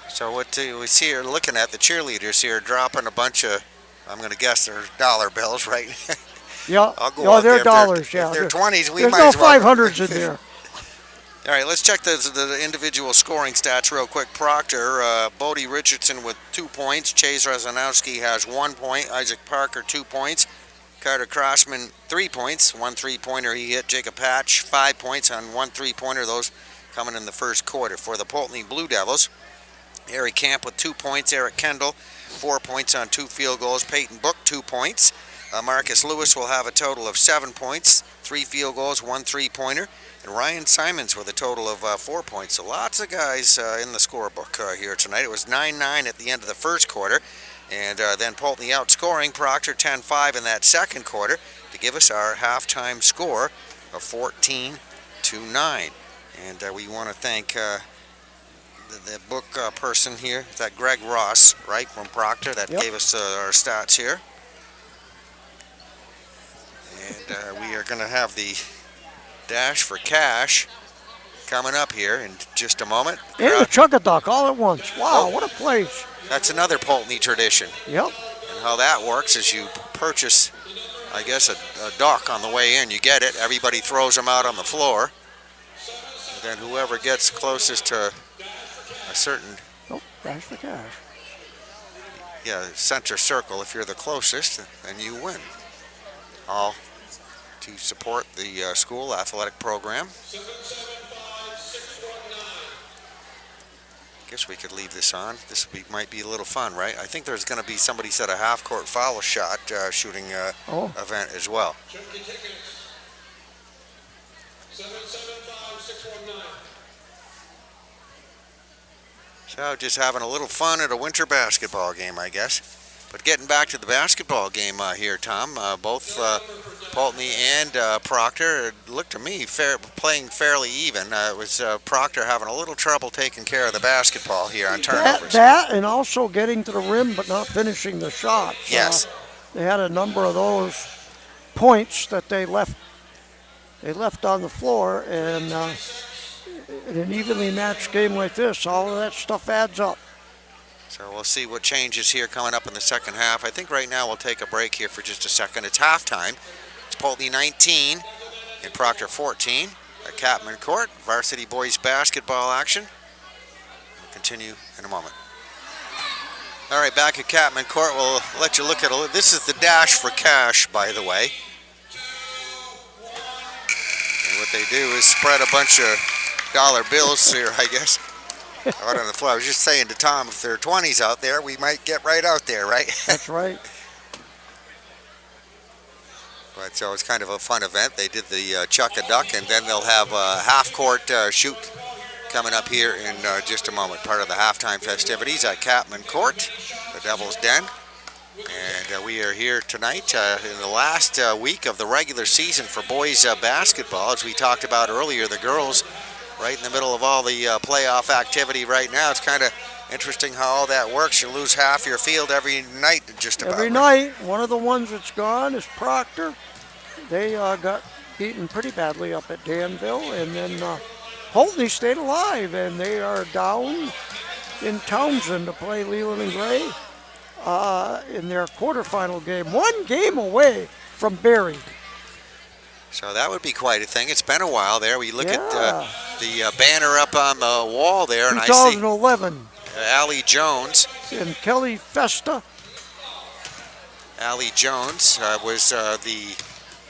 So what we see here, looking at the cheerleaders here, dropping a bunch of, I'm going to guess they're dollar bills, right? Yeah, there. they're dollars, yeah. If they're 20s, we there's might no as well. 500s in there. All right, let's check the individual scoring stats real quick. Proctor, Bodie Richardson with 2 points. Chase Razanowski has 1 point. Isaac Parker, 2 points. Carter Crossman, 3 points. 1 3-pointer he hit. Jacob Patch, 5 points on 1 3-pointer. Those coming in the first quarter. For the Poultney Blue Devils, Eric Camp with 2 points. Eric Kendall, 4 points on 2 field goals. Peyton Book, 2 points. Marcus Lewis will have a total of 7 points, 3 field goals, 1 3-pointer. And Ryan Simons with a total of 4 points. So lots of guys in the scorebook here tonight. It was 9-9 at the end of the first quarter. And then Poultney outscoring Proctor 10-5 in that second quarter to give us our halftime score of 14-9. And we want to thank the book person here. Is that Greg Ross, right, from Proctor, that Yep. gave us our stats here. And we are going to have the dash for cash coming up here in just a moment. And a chug-a-duck all at once. Wow, Oh. what a place. That's another Poultney tradition. Yep. And how that works is you purchase, I guess, a duck on the way in. You get it. Everybody throws them out on the floor. And then whoever gets closest to a certain, Oh, dash for cash. center circle, if you're the closest, then you win. All to support the school athletic program. Guess we could leave this on. This might be a little fun, right? I think there's going to be, somebody said, a half-court foul shot shooting event as well. Check your tickets. 775-619. So just having a little fun at a winter basketball game, I guess. But getting back to the basketball game here, Tom, both Poultney and Proctor looked to me playing fairly even. It was Proctor having a little trouble taking care of the basketball here on turnovers. That and also getting to the rim but not finishing the shots. Yes. They had a number of those points that they left on the floor, and in an evenly matched game like this, all of that stuff adds up. So we'll see what changes here coming up in the second half. I think right now we'll take a break here for just a second. It's halftime. It's Poultney 19 and Proctor 14 at Capman Court. Varsity boys basketball action. We'll continue in a moment. All right, back at Capman Court, we'll let you look at this is the dash for cash, by the way. And what they do is spread a bunch of dollar bills here, I guess, out on the floor. I was just saying to Tom, if there are 20s out there, we might get right out there, right? That's right. But so it's kind of a fun event. They did the chuck-a-duck, and then they'll have a half-court shoot coming up here in just a moment. Part of the halftime festivities at Capman Court, the Devil's Den. And we are here tonight in the last week of the regular season for boys basketball. As we talked about earlier, the girls right in the middle of all the playoff activity right now. It's kind of interesting how all that works. You lose half your field every night, just about. Every night. One of the ones that's gone is Proctor. They got beaten pretty badly up at Danville, and then Poultney stayed alive, and they are down in Townsend to play Leland and Gray in their quarterfinal game. One game away from Barry. So that would be quite a thing. It's been a while there. We look at Yeah. the banner up on the wall there, and I see 2011. Allie Jones. And Kelly Festa. Allie Jones was the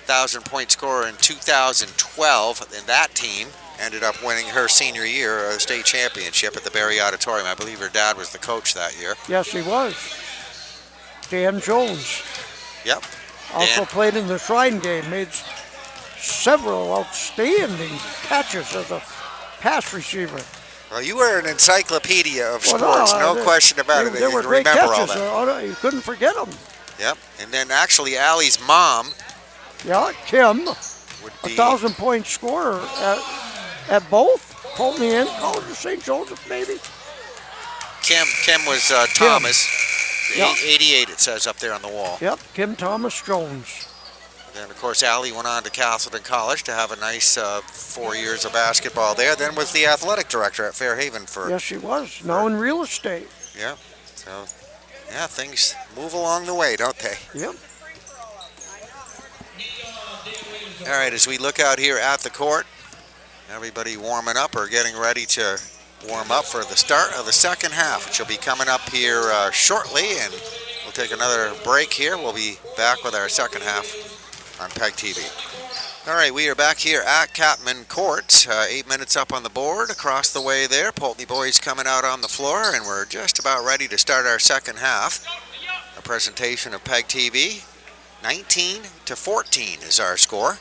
1,000-point scorer in 2012, and that team ended up winning her senior year a state championship at the Barry Auditorium. I believe her dad was the coach that year. Yes, he was. Dan Jones. Yep. Also Dan. played in the Shrine game, made several outstanding catches as a pass receiver. Well, you were an encyclopedia of Well, sports, no question about it. They were You great remember all catches. that. You couldn't forget them. Yep. And then actually Allie's mom Yeah, Kim, would a be 1,000-point scorer at both Poultney and College of St. Joseph, maybe. Kim was Thomas. Yep. 88 it says up there on the wall. Yep, Kim Thomas Jones. Then, of course, Allie went on to Castleton College to have a nice 4 years of basketball there. Then was the athletic director at Fairhaven for... Yes, she was. Now in real estate. Yeah. So, yeah, things move along the way, don't they? Yep. All right, as we look out here at the court, everybody warming up or getting ready to warm up for the start of the second half, which will be coming up here shortly, and we'll take another break here. We'll be back with our second half on PEGTV. All right, we are back here at Capman Court. 8 minutes up on the board, across the way there. Poultney boys coming out on the floor, and we're just about ready to start our second half. A presentation of PEGTV. 19-14 is our score.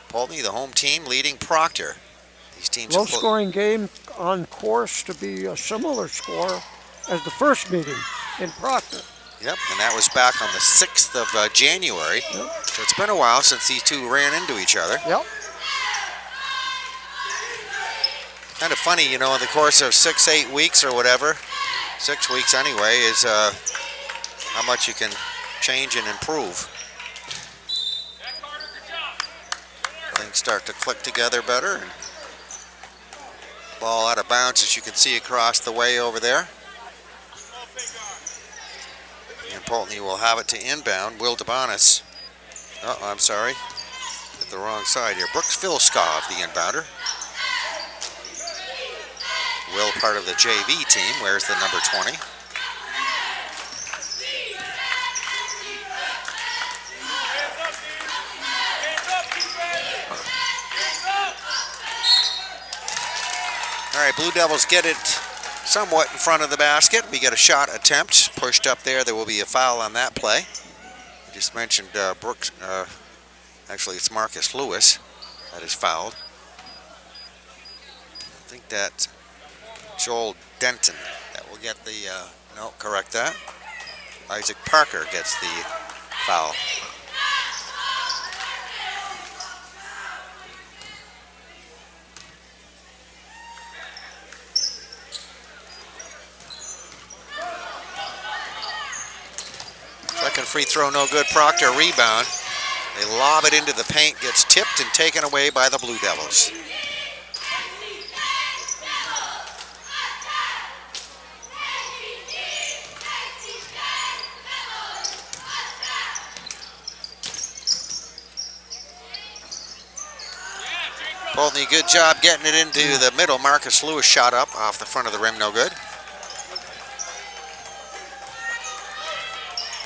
Poultney, the home team, leading Proctor. These teams Low-scoring game, on course to be a similar score as the first meeting in Proctor. Yep, and that was back on the 6th of January. Yep. So it's been a while since these two ran into each other. Yep. Kind of funny, you know, in the course of 6-8 weeks or whatever, 6 weeks anyway, is how much you can change and improve. Things start to click together better. Ball out of bounds, as you can see across the way over there. And Poultney will have it to inbound. Will DeBonis. Oh, I'm sorry. At the wrong side here. Brooks Vilskov, the inbounder. Will, part of the JV team, wears the number 20. All right, Blue Devils get it somewhat in front of the basket. We get a shot attempt pushed up there. There will be a foul on that play. I just mentioned Brooks. Actually, it's Marcus Lewis that is fouled. I think that's Joel Denton that will get the, no, correct that. Isaac Parker gets the foul. Second free throw, no good. Proctor rebound. They lob it into the paint, gets tipped and taken away by the Blue Devils. Poultney, good job getting it into the middle. Marcus Lewis shot up off the front of the rim, no good.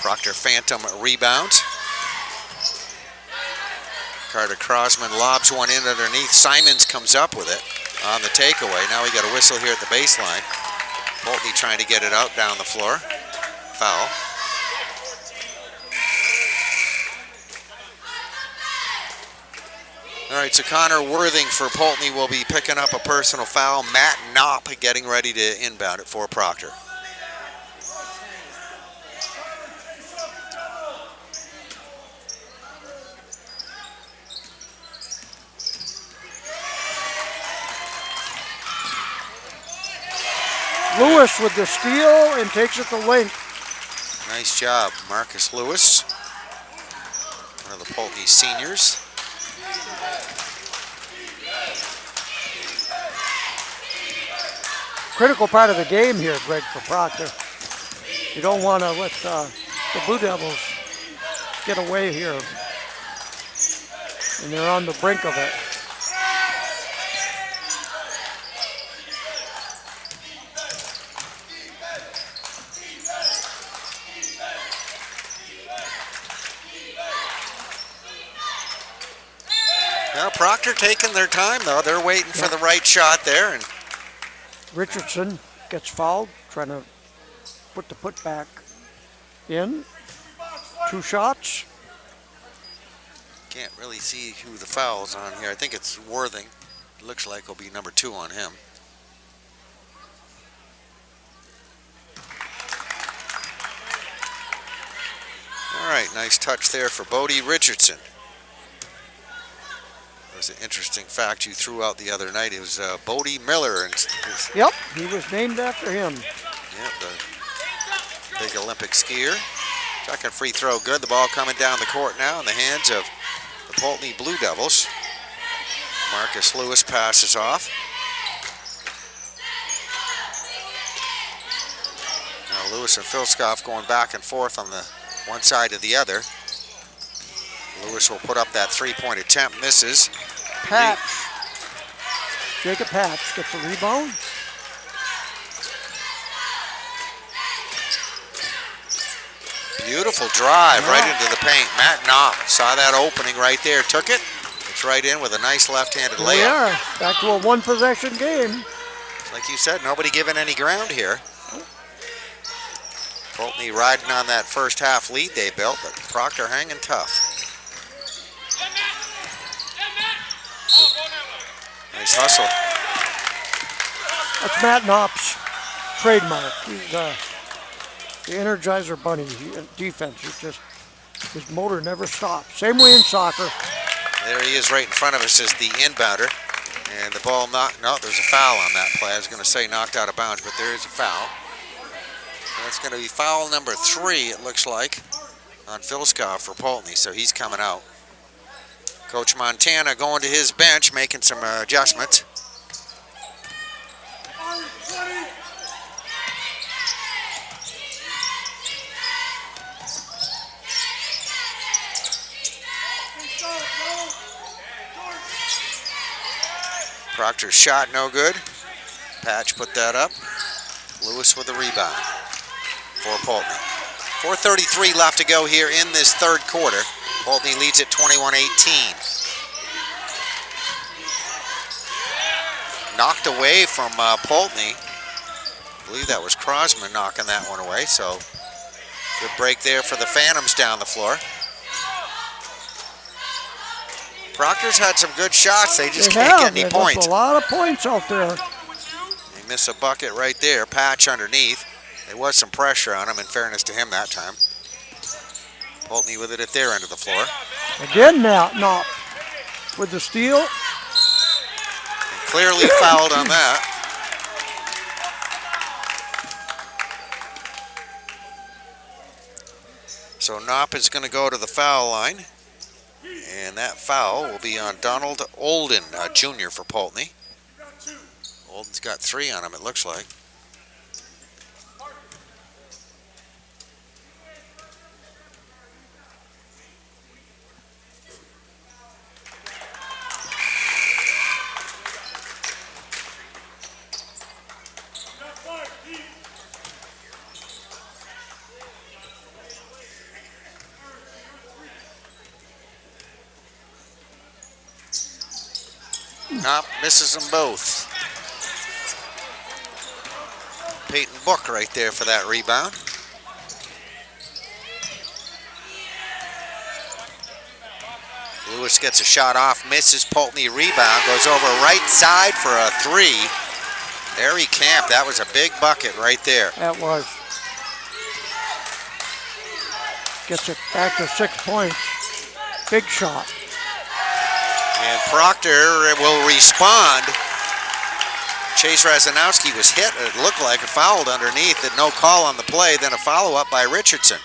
Proctor phantom rebounds. Carter Crosman lobs one in underneath. Simons comes up with it on the takeaway. Now we got a whistle here at the baseline. Poultney trying to get it out down the floor. Foul. All right, so Connor Worthing for Poultney will be picking up a personal foul. Matt Knopp getting ready to inbound it for Proctor. Lewis with the steal and takes it to length. Nice job, Marcus Lewis, one of the Poultney seniors. Critical part of the game here, Greg, for Proctor. You don't want to let the Blue Devils get away here. And they're on the brink of it. Now Proctor taking their time, though. They're waiting for the right shot there. And Richardson gets fouled, trying to put the putback in. 2 shots. can't really see who the foul's on here. I think it's Worthing. It looks like it'll be number 2 on him. All right, nice touch there for Bodie Richardson. That was an interesting fact you threw out the other night. It was Bodie Miller. Yep, he was named after him. Yeah, the big Olympic skier. Second free throw good. The ball coming down the court now in the hands of the Poultney Blue Devils. Marcus Lewis passes off. Now Lewis and Vilskov going back and forth on the one side to the other. Lewis will put up that three-point attempt, misses. Patch. Jacob Patch gets a rebound. Beautiful drive right into the paint. Matt Knopp saw that opening right there, took it. It's right in with a nice left-handed layup. We are back to a one-possession game. Like you said, nobody giving any ground here. Poultney riding on that first half lead they built, but Proctor hanging tough. Nice hustle. That's Matt Knopp's trademark. He's the Energizer Bunny defense. His motor never stops. Same way in soccer. There he is right in front of us as the inbounder. And the ball no, there's a foul on that play. I was going to say knocked out of bounds, but there is a foul. That's going to be foul number 3, it looks like, on Filskov for Poultney, so he's coming out. Coach Montana going to his bench, making some adjustments. Proctor's shot no good. Patch put that up. Lewis with the rebound for Poultney. 4:33 left to go here in this third quarter. Poultney leads at 21-18. Knocked away from Poultney. I believe that was Crosman knocking that one away, so good break there for the Phantoms down the floor. Proctor's had some good shots. They just can't get any points. A lot of points out there. They miss a bucket right there. Patch underneath. There was some pressure on him, in fairness to him that time. Poultney with it at their end of the floor. Again now, with the steal. And clearly fouled on that. So Knopp is going to go to the foul line. And that foul will be on Donald Olden, Jr. for Poultney. Olden's got 3 on him, it looks like. Knopp misses them both. Peyton Book right there for that rebound. Lewis gets a shot off, misses. Poultney rebound, goes over right side for a 3. There he camped. That was a big bucket right there. That was. Gets it back to 6 points. Big shot. And Proctor will respond. Chase Razanowski was hit. It looked like a fouled underneath. And no call on the play. Then a follow-up by Richardson.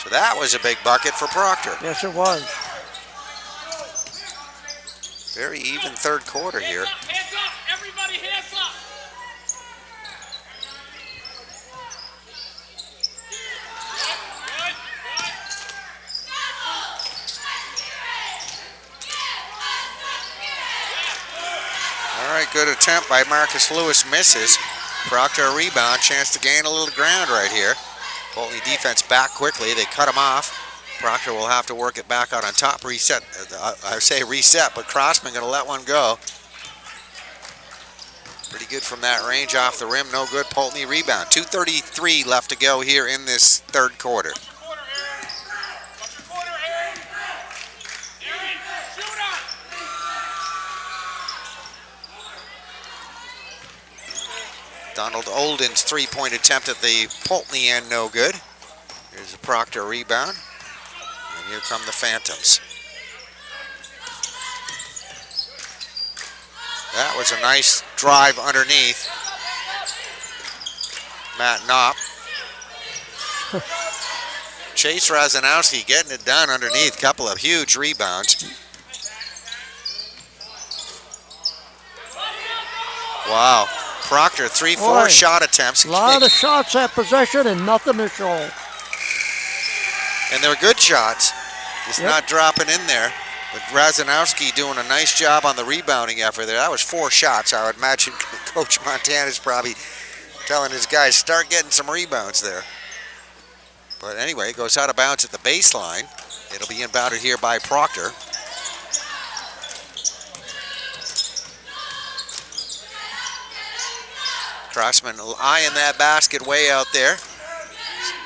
So that was a big bucket for Proctor. Yes, it was. Very even third quarter here. Hands up! Everybody hands up! All right, good attempt by Marcus Lewis, misses. Proctor a rebound, chance to gain a little ground right here. Poultney defense back quickly, they cut him off. Proctor will have to work it back out on top, reset, I say reset, but Crossman gonna let one go. Pretty good from that range off the rim, no good, Poultney rebound. 2:33 left to go here in this third quarter. Donald Olden's 3-point attempt at the Poultney end, no good. Here's a Proctor rebound. And here come the Phantoms. That was a nice drive underneath. Matt Knopp. Chase Razanowski getting it done underneath. Couple of huge rebounds. Wow. Proctor, 3-4 shot attempts. A lot of shots at possession and nothing to show. And they're good shots. Just not dropping in there. But Razanowski doing a nice job on the rebounding effort there. That was 4 shots. I would imagine Coach Montana's probably telling his guys, start getting some rebounds there. But anyway, it goes out of bounds at the baseline. It'll be inbounded here by Proctor. Crossman eyeing that basket way out there.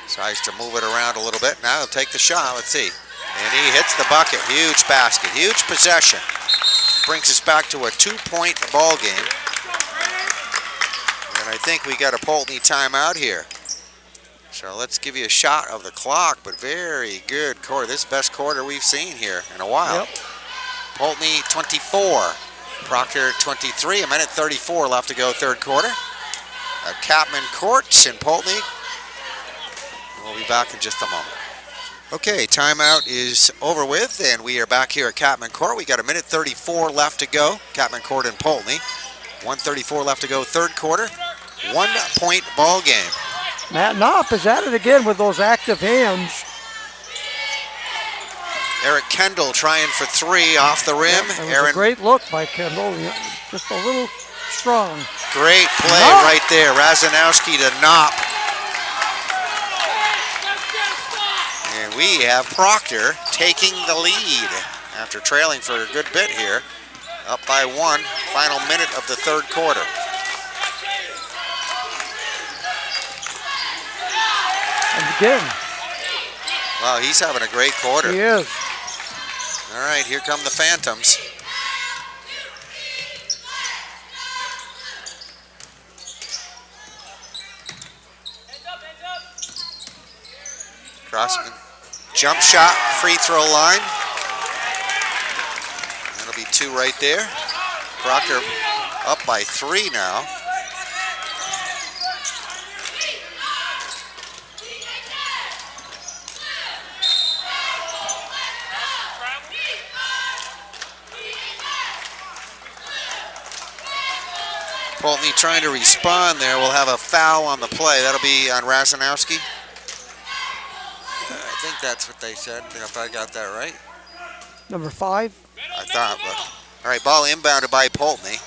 Tries to move it around a little bit. Now he'll take the shot. Let's see. And he hits the bucket. Huge basket. Huge possession. Brings us back to a 2-point ball game. And I think we got a Poultney timeout here. So let's give you a shot of the clock. But very good quarter. This is the best quarter we've seen here in a while. Poultney 24. Proctor 23, a minute 34 left to go, third quarter. At Capman Court in Poultney. We'll be back in just a moment. Okay, timeout is over with, and we are back here at Capman Court. We got a minute 34 left to go. Capman Court in Poultney. 1:34 left to go, third quarter. 1-point ball game. Matt Knopp is at it again with those active hands. Eric Kendall trying for three off the rim. It was a great look by Kendall, just a little strong. Great play right there. Razanowski to Knopp. And we have Proctor taking the lead after trailing for a good bit here. Up by one, final minute of the third quarter. And again. Wow, he's having a great quarter. He is. All right, here come the Phantoms. Crossman, jump shot, free throw line. That'll be two right there. Proctor up by three now. Poultney trying to respond there. We'll have a foul on the play. That'll be on Razanowski. I think that's what they said, if I got that right. Number 5. I thought, but all right, ball inbounded by Poultney.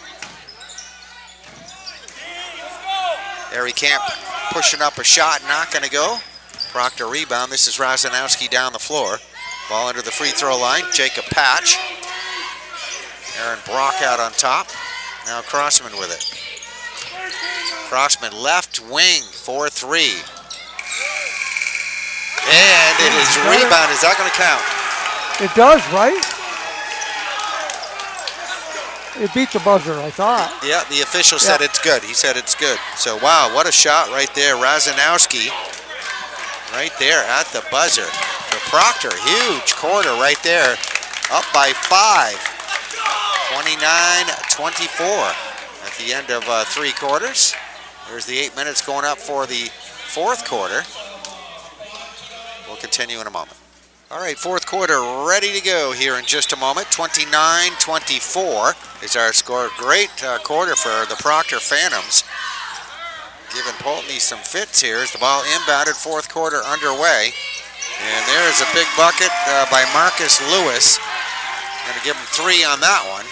Harry Camp pushing up a shot, not going to go. Proctor rebound. This is Razanowski down the floor. Ball under the free throw line. Jacob Patch. Aaron Brock out on top. Now Crossman with it. Crossman left wing, 4-3. And it is rebound. Is that going to count? It does, right? It beat the buzzer, I thought. Yeah, the official said it's good. He said it's good. So, wow, what a shot right there. Razanowski right there at the buzzer. For Proctor, huge quarter right there. Up by 5. 29-24 at the end of three quarters. There's the 8 minutes going up for the fourth quarter. We'll continue in a moment. All right, fourth quarter ready to go here in just a moment. 29-24 is our score. Great quarter for the Proctor Phantoms. Giving Poultney some fits here as the ball inbounded, fourth quarter underway. And there is a big bucket by Marcus Lewis. Going to give him 3 on that one.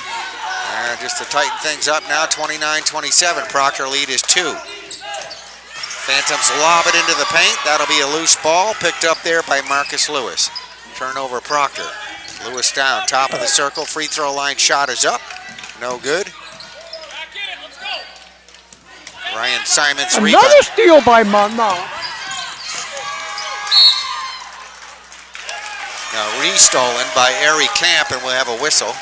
Just to tighten things up now, 29-27. Proctor lead is 2. Phantoms lob it into the paint. That'll be a loose ball picked up there by Marcus Lewis. Turnover Proctor. Lewis down, top of the circle. Free throw line shot is up. No good. Ryan Simons rebound. Another steal by Monmouth. Now restolen by Ari Camp, and we'll have a whistle.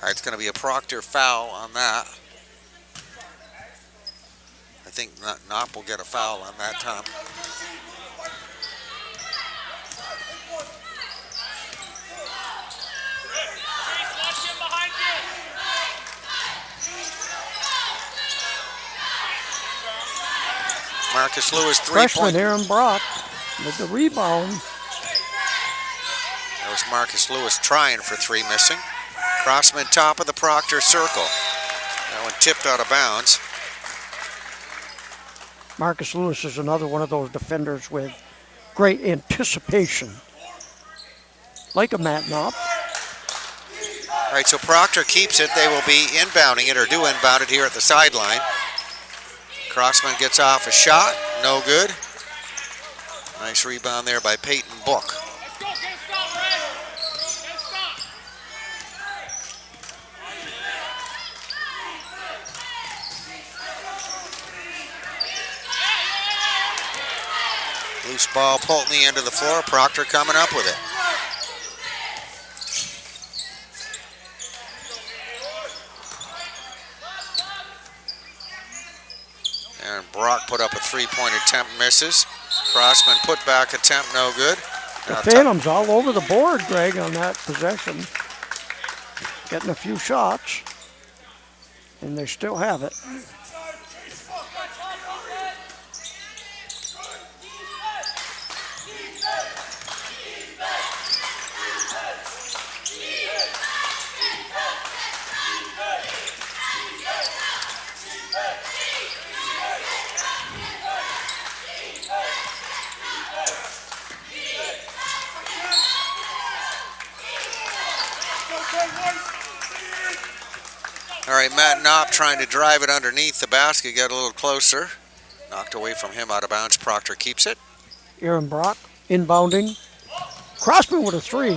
All right, it's going to be a Proctor foul on that. I think Knopp will get a foul on that time. Marcus Lewis, 3-point. Freshman Aaron Brock with the rebound. That was Marcus Lewis trying for 3, missing. Crossman top of the Proctor circle. That one tipped out of bounds. Marcus Lewis is another one of those defenders with great anticipation. Like a Matt Knopp. All right, so Proctor keeps it. They will be inbounding it, or do inbound it here at the sideline. Crossman gets off a shot. No good. Nice rebound there by Peyton Book. Loose ball, Poultney into the floor. Proctor coming up with it. Aaron Brock put up a 3-point attempt, misses. Crossman put back attempt, no good. The Now Phantoms all over the board, Greg, on that possession. Getting a few shots, and they still have it. All right, Matt Knopp trying to drive it underneath the basket, got a little closer. Knocked away from him, out of bounds. Proctor keeps it. Aaron Brock inbounding. Crossman with a three.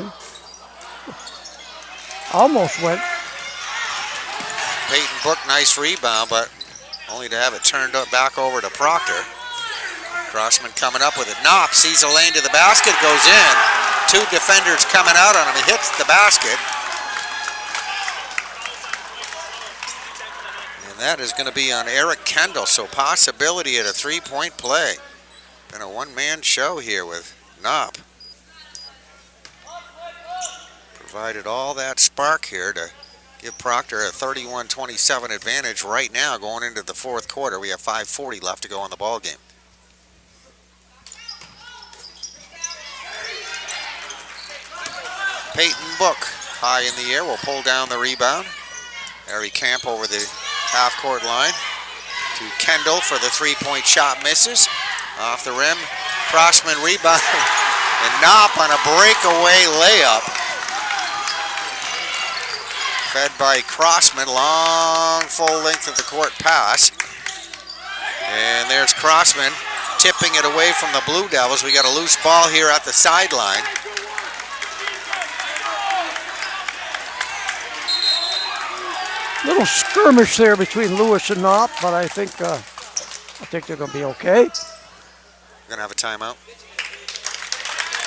Almost went. Peyton Book, nice rebound, but only to have it turned up back over to Proctor. Crossman coming up with it. Knopp sees a lane to the basket, goes in. Two defenders coming out on him. He hits the basket. And that is going to be on Eric Kendall, so possibility at a three-point play. Been a one-man show here with Knopp. Provided all that spark here to give Proctor a 31-27 advantage right now going into the fourth quarter. We have 5:40 left to go in the ball game. Peyton Book high in the air will pull down the rebound. Harry Camp over the half-court line to Kendall for the three-point shot, misses. Off the rim, Crossman rebound, and Knopp on a breakaway layup. Fed by Crossman, long full length of the court pass. And there's Crossman tipping it away from the Blue Devils. We got a loose ball here at the sideline. Little skirmish there between Lewis and Knopp, but I think they're going to be okay. We're going to have a timeout.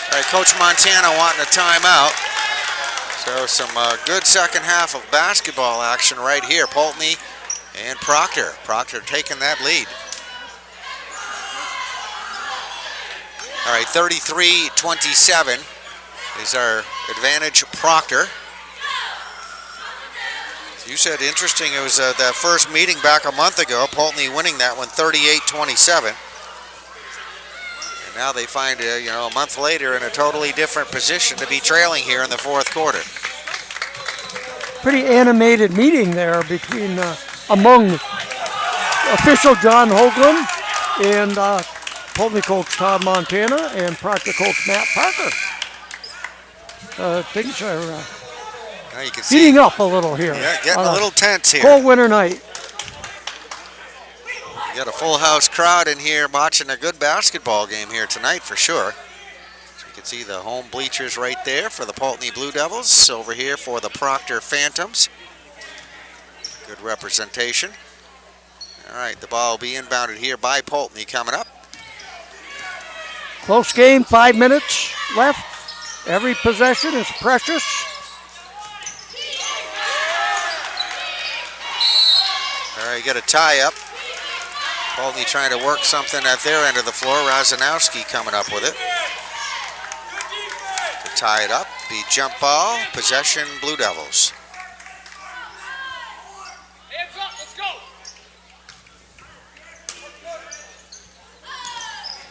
All right, Coach Montana wanting a timeout. So some good second half of basketball action right here. Poultney and Proctor. Proctor taking that lead. All right, 33-27 is our advantage, Proctor. You said interesting, it was that first meeting back a month ago, Poultney winning that one 38-27. And now they find, a month later in a totally different position to be trailing here in the fourth quarter. Pretty animated meeting there between, among official John Hoagland and Poultney coach Todd Montana and Proctor coach Matt Parker. Things are you can see, heating up a little here. Yeah, getting a little tense here. Cold winter night. You got a full house crowd in here watching a good basketball game here tonight for sure. So you can see the home bleachers right there for the Poultney Blue Devils. Over here for the Proctor Phantoms. Good representation. All right, the ball will be inbounded here by Poultney coming up. Close game, 5 minutes left. Every possession is precious. All right, got a tie-up. Poultney trying to work something at their end of the floor. Razanowski coming up with it. To tie it up, the jump ball, possession, Blue Devils. Hands up, let's go.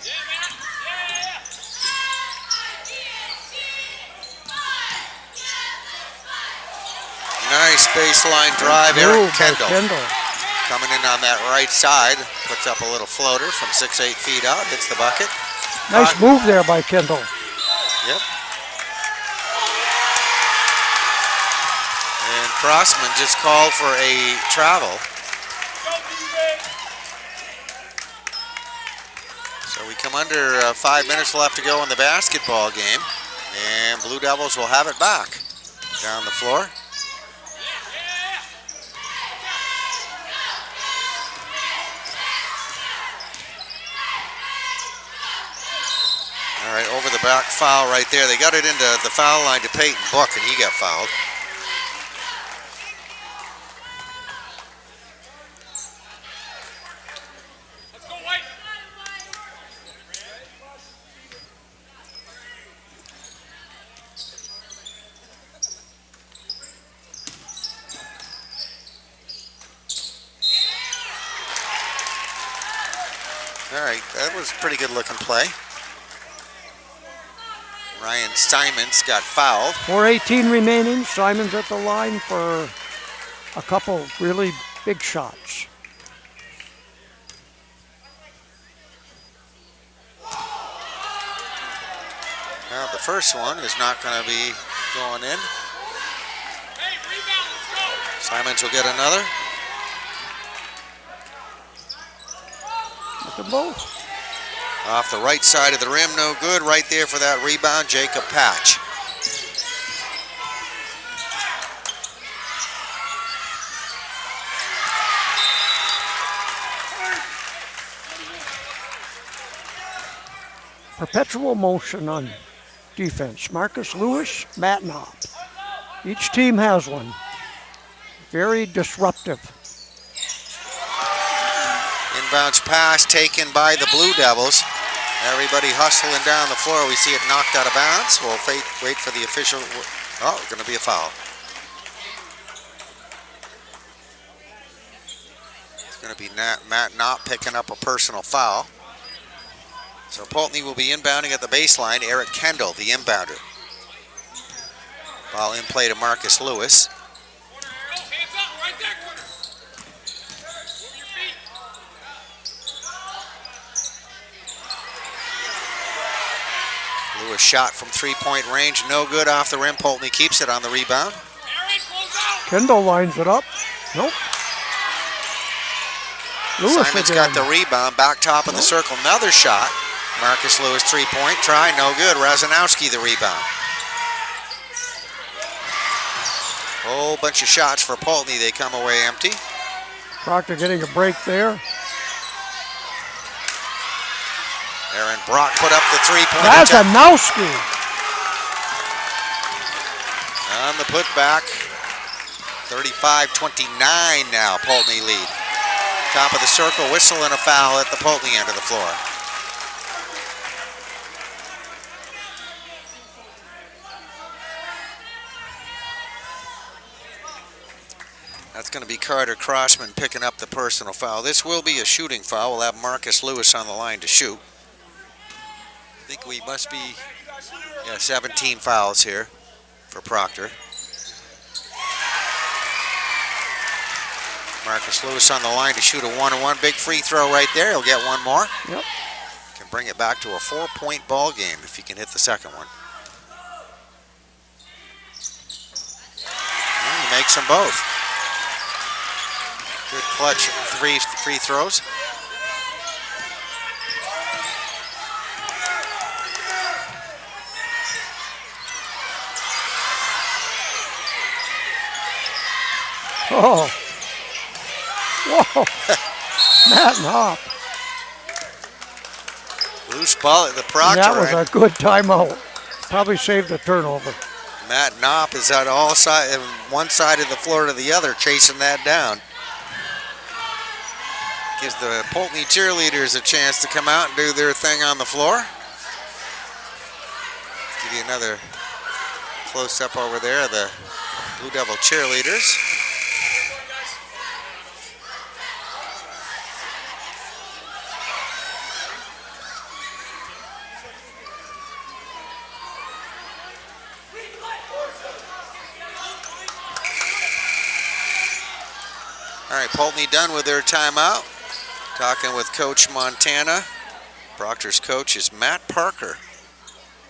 Yeah, man. Yeah. Nice baseline drive, Eric Kendall. Kendall. Coming in on that right side, puts up a little floater from 6-8 feet out, hits the bucket. Nice move there by Kendall. Yep. And Crossman just called for a travel. So we come under 5 minutes left to go in the basketball game, and Blue Devils will have it back down the floor. All right, over the back foul right there. They got it into the foul line to Peyton Book, and he got fouled. Let's go, White. All right, that was a pretty good looking play. Ryan Simons got fouled. 4:18 remaining. Simons at the line for a couple really big shots. Well, the first one is not going to be going in. Simons will get another. Look at both. Off the right side of the rim, no good. Right there for that rebound, Jacob Patch. Perpetual motion on defense. Marcus Lewis, Matt Knopp. Each team has one. Very disruptive. Inbounds pass taken by the Blue Devils. Everybody hustling down the floor. We see it knocked out of bounds. We'll wait for the official. Oh, it's going to be a foul. It's going to be Matt Knopp picking up a personal foul. So Poultney will be inbounding at the baseline. Eric Kendall, the inbounder. Ball in play to Marcus Lewis. Lewis shot from three-point range, no good off the rim. Poultney keeps it on the rebound. Kendall lines it up. Nope. Lewis Simons again. got the rebound, back top of the circle. Another shot. Marcus Lewis three-point try, no good. Razanowski the rebound. Whole bunch of shots for Poultney. They come away empty. Proctor getting a break there. Aaron Brock put up the three-point. Razanowski. On the putback. 35-29 now. Poultney lead. Top of the circle, whistle and a foul at the Poultney end of the floor. That's going to be Carter Crossman picking up the personal foul. This will be a shooting foul. We'll have Marcus Lewis on the line to shoot. I think we must be 17 fouls here for Proctor. Marcus Lewis on the line to shoot a one-on-one. Big free throw right there. He'll get one more. Yep. Can bring it back to a 4-point ball game if he can hit the second one. And he makes them both. Good clutch three free throws. Oh. Whoa. Matt Knopp. Loose ball at the Proctor. That was a good timeout. Probably saved a turnover. Matt Knopp is at one side of the floor to the other, chasing that down. Gives the Poultney cheerleaders a chance to come out and do their thing on the floor. Give you another close-up over there of the Blue Devil cheerleaders. All right, Poultney done with their timeout. Talking with Coach Montana. Proctor's coach is Matt Parker.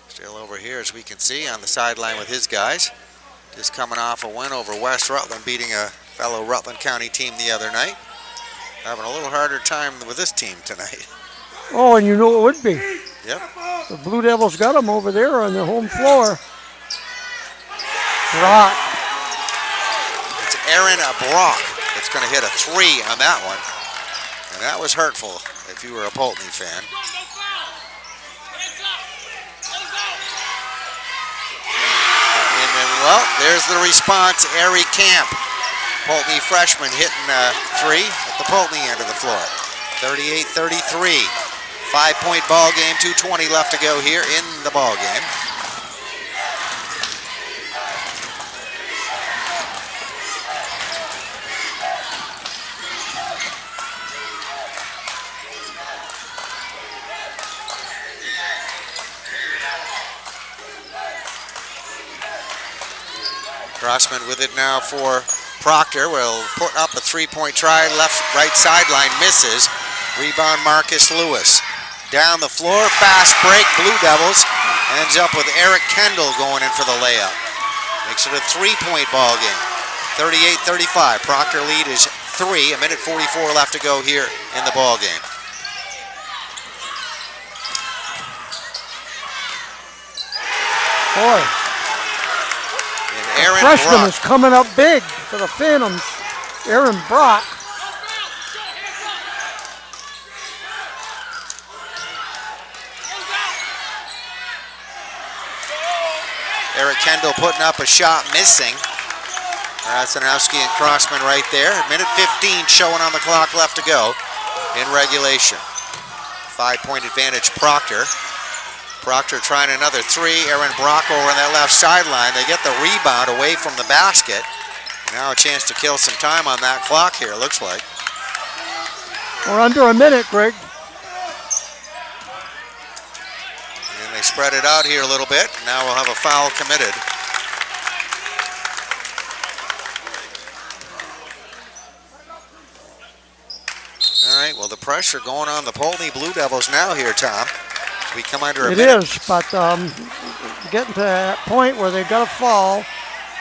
Still over here, as we can see, on the sideline with his guys. Just coming off a win over West Rutland, beating a fellow Rutland County team the other night. Having a little harder time with this team tonight. Oh, and you know it would be. Yep. The Blue Devils got them over there on their home floor. Brock. It's Aaron Brock that's going to hit a three on that one. And that was hurtful if you were a Poultney fan. And then, well, there's the response, Ari Camp. Poultney freshman hitting a three at the Poultney end of the floor. 38-33. 5-point ball game, 2:20 left to go here in the ball game. Crossman with it now for Proctor. Will put up a three-point try. Right sideline misses. Rebound Marcus Lewis. Down the floor, fast break. Blue Devils ends up with Eric Kendall going in for the layup. Makes it a three-point ball game. 38-35. Proctor lead is 3. A minute 44 left to go here in the ball game. Boy, And Aaron freshman Brock. is coming up big for the Phantoms. Aaron Brock. Eric Kendall putting up a shot, missing. Rasanowski and Crossman right there. Minute 15 showing on the clock left to go in regulation. 5-point advantage Proctor. Proctor trying another three. Aaron Brock over on that left sideline. They get the rebound away from the basket. Now a chance to kill some time on that clock here, it looks like. We're under a minute, Greg. And they spread it out here a little bit. Now we'll have a foul committed. All right, well, the pressure going on the Poultney Blue Devils now here, Tom. We come under a minute. It is, but getting to that point where they've got to fall,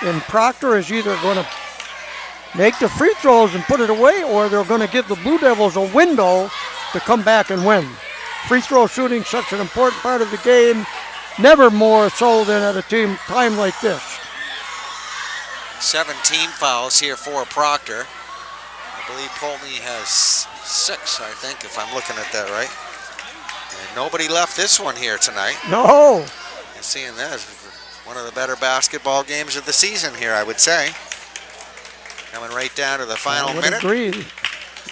and Proctor is either going to make the free throws and put it away, or they're going to give the Blue Devils a window to come back and win. Free throw shooting such an important part of the game, never more so than at a time like this. 17 fouls here for Proctor. I believe Poultney has 6, I think, if I'm looking at that right. And nobody left this one here tonight. No. And seeing that is one of the better basketball games of the season here, I would say. Coming right down to the final I would minute. agree.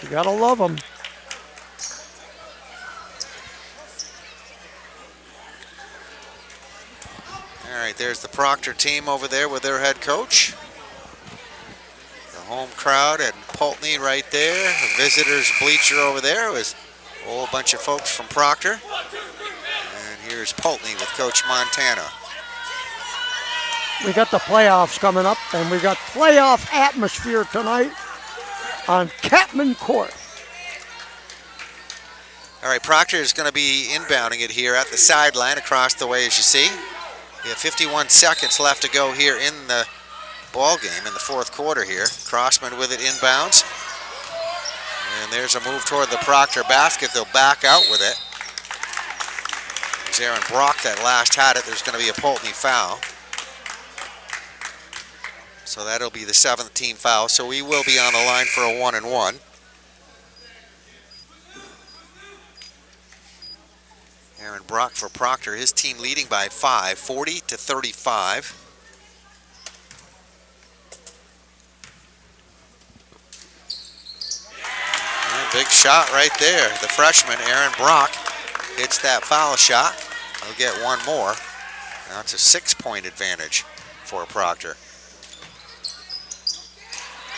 You got to love them. All right, there's the Proctor team over there with their head coach. The home crowd at Poultney right there. The visitors bleacher over there was a whole bunch of folks from Proctor. And here's Poultney with Coach Montana. We got the playoffs coming up, and we got playoff atmosphere tonight on Capman Court. All right, Proctor is going to be inbounding it here at the sideline across the way, as you see. We have 51 seconds left to go here in the ball game in the fourth quarter here. Crossman with it inbounds. And there's a move toward the Proctor basket. They'll back out with it. There's Aaron Brock that last had it. There's going to be a Poultney foul. So that'll be the 7th team foul. So we will be on the line for a 1-and-1. Aaron Brock for Proctor, his team leading by 5, 40-35. And big shot right there. The freshman, Aaron Brock, hits that foul shot. He'll get one more. Now it's a 6-point advantage for Proctor.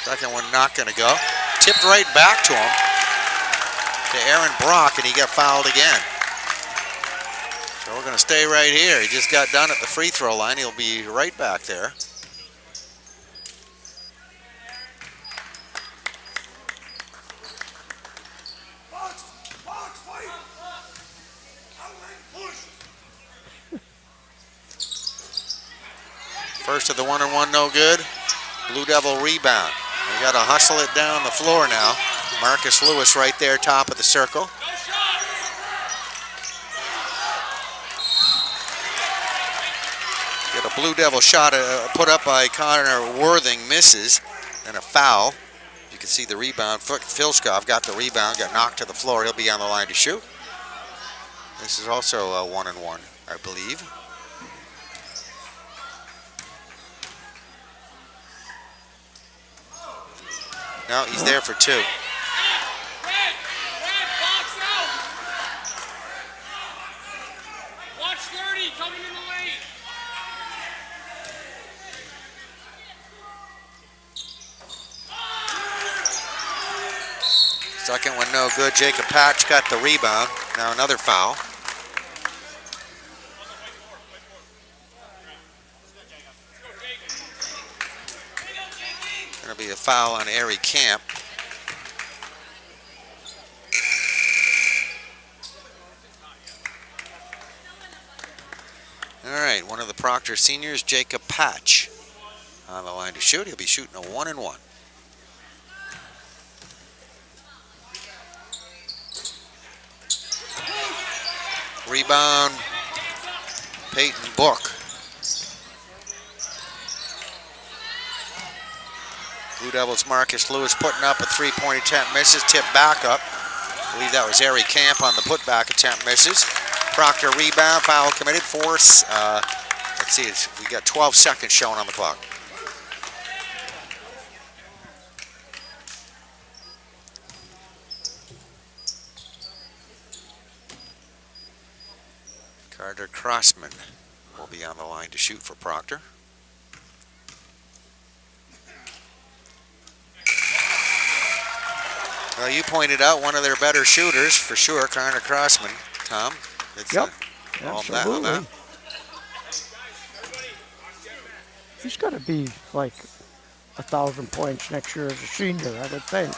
Second one not going to go. Tipped right back to him, to Aaron Brock, and he got fouled again. So we're going to stay right here. He just got done at the free throw line. He'll be right back there. First of the 1-and-1, no good. Blue Devil rebound. We got to hustle it down the floor now. Marcus Lewis right there, top of the circle. Get a Blue Devil shot put up by Connor Worthing, misses, and a foul. You can see the rebound. Filskov got the rebound, got knocked to the floor. He'll be on the line to shoot. This is also a 1-and-1, I believe. No, he's there for 2. Red, box out. Watch 30 coming in the lane. Second one no good. Jacob Patch got the rebound. Now another foul. to be a foul on Ari Camp. All right, one of the Proctor seniors, Jacob Patch, on the line to shoot. He'll be shooting a 1-and-1. Rebound, Peyton Book. Blue Devils' Marcus Lewis putting up a three-point attempt, misses, tip back up. I believe that was Ari Camp on the putback attempt, misses. Proctor rebound, foul committed, force. Let's see, we got 12 seconds showing on the clock. Carter Crossman will be on the line to shoot for Proctor. Well, you pointed out one of their better shooters for sure, Carter Crossman, Tom. It's yep, all absolutely. that. He's got to be like 1,000 points next year as a senior, I would think.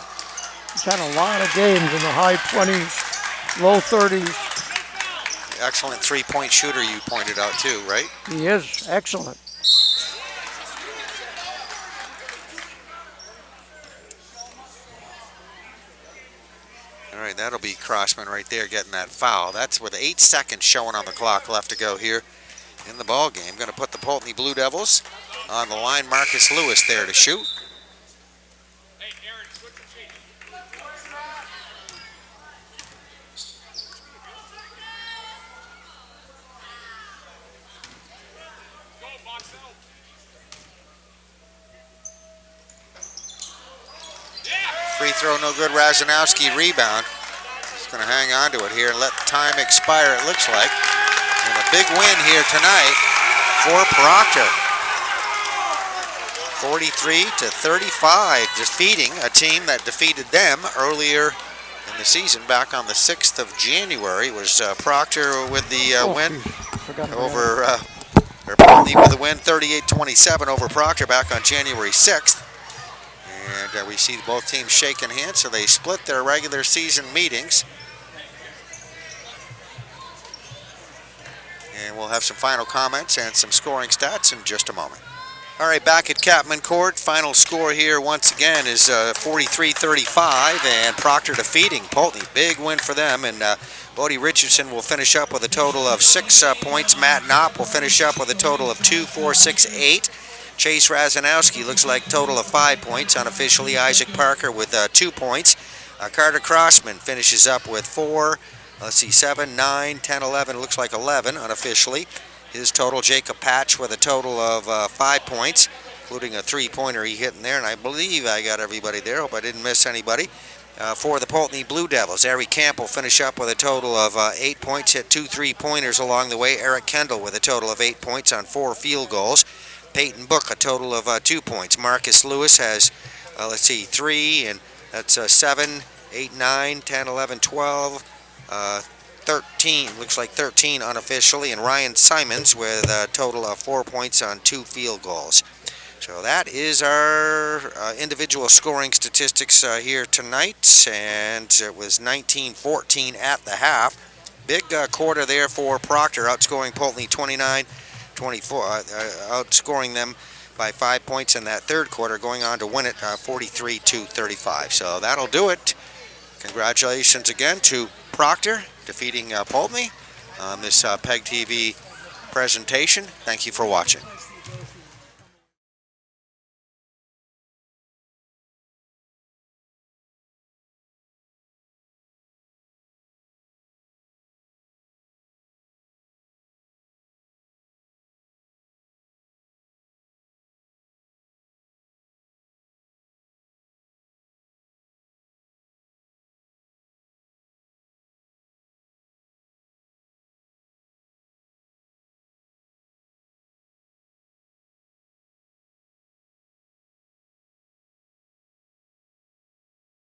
He's had a lot of games in the high 20s, low 30s. Excellent three-point shooter, you pointed out too, right? He is excellent. All right, that'll be Crossman right there getting that foul. That's with 8 seconds showing on the clock left to go here in the ball game. Going to put the Poultney Blue Devils on the line. Marcus Lewis there to shoot. Hey, Aaron, switch the seat. Go, box out. Free throw, no good. Razanowski rebound. He's going to hang on to it here and let time expire, it looks like. And a big win here tonight for Proctor. 43-35, defeating a team that defeated them earlier in the season. Back on the 6th of January was Proctor with the win over, or Poultney with the win 38-27 over Proctor back on January 6th. And we see both teams shaking hands, so they split their regular season meetings. And we'll have some final comments and some scoring stats in just a moment. All right, back at Capman Court, final score here once again is 43-35, and Proctor defeating Poultney. Big win for them, and Bodie Richardson will finish up with a total of 6 points. Matt Knopp will finish up with a total of 2, 4, 6, 8. Chase Razanowski looks like total of 5 points. Unofficially, Isaac Parker with 2 points. Carter Crossman finishes up with 4. Let's see, 7, 9, 10, 11. Looks like 11 unofficially. His total, Jacob Patch with a total of 5 points, including a three-pointer he hit in there. And I believe I got everybody there. Hope I didn't miss anybody. For the Poultney Blue Devils, Ari Camp will finish up with a total of 8 points, hit 2 3-pointers along the way. Eric Kendall with a total of 8 points on 4 field goals. Peyton Book, a total of 2 points. Marcus Lewis has, let's see, 3, and that's 7, 8, 9, 10, 11, 12, 13, looks like 13 unofficially, and Ryan Simons with a total of 4 points on 2 field goals. So that is our individual scoring statistics here tonight, and it was 19-14 at the half. Big quarter there for Proctor, outscoring Poultney 29-24, outscoring them by 5 points in that third quarter, going on to win it 43-35. So that'll do it. Congratulations again to Proctor defeating Poultney on this PEGTV presentation. Thank you for watching.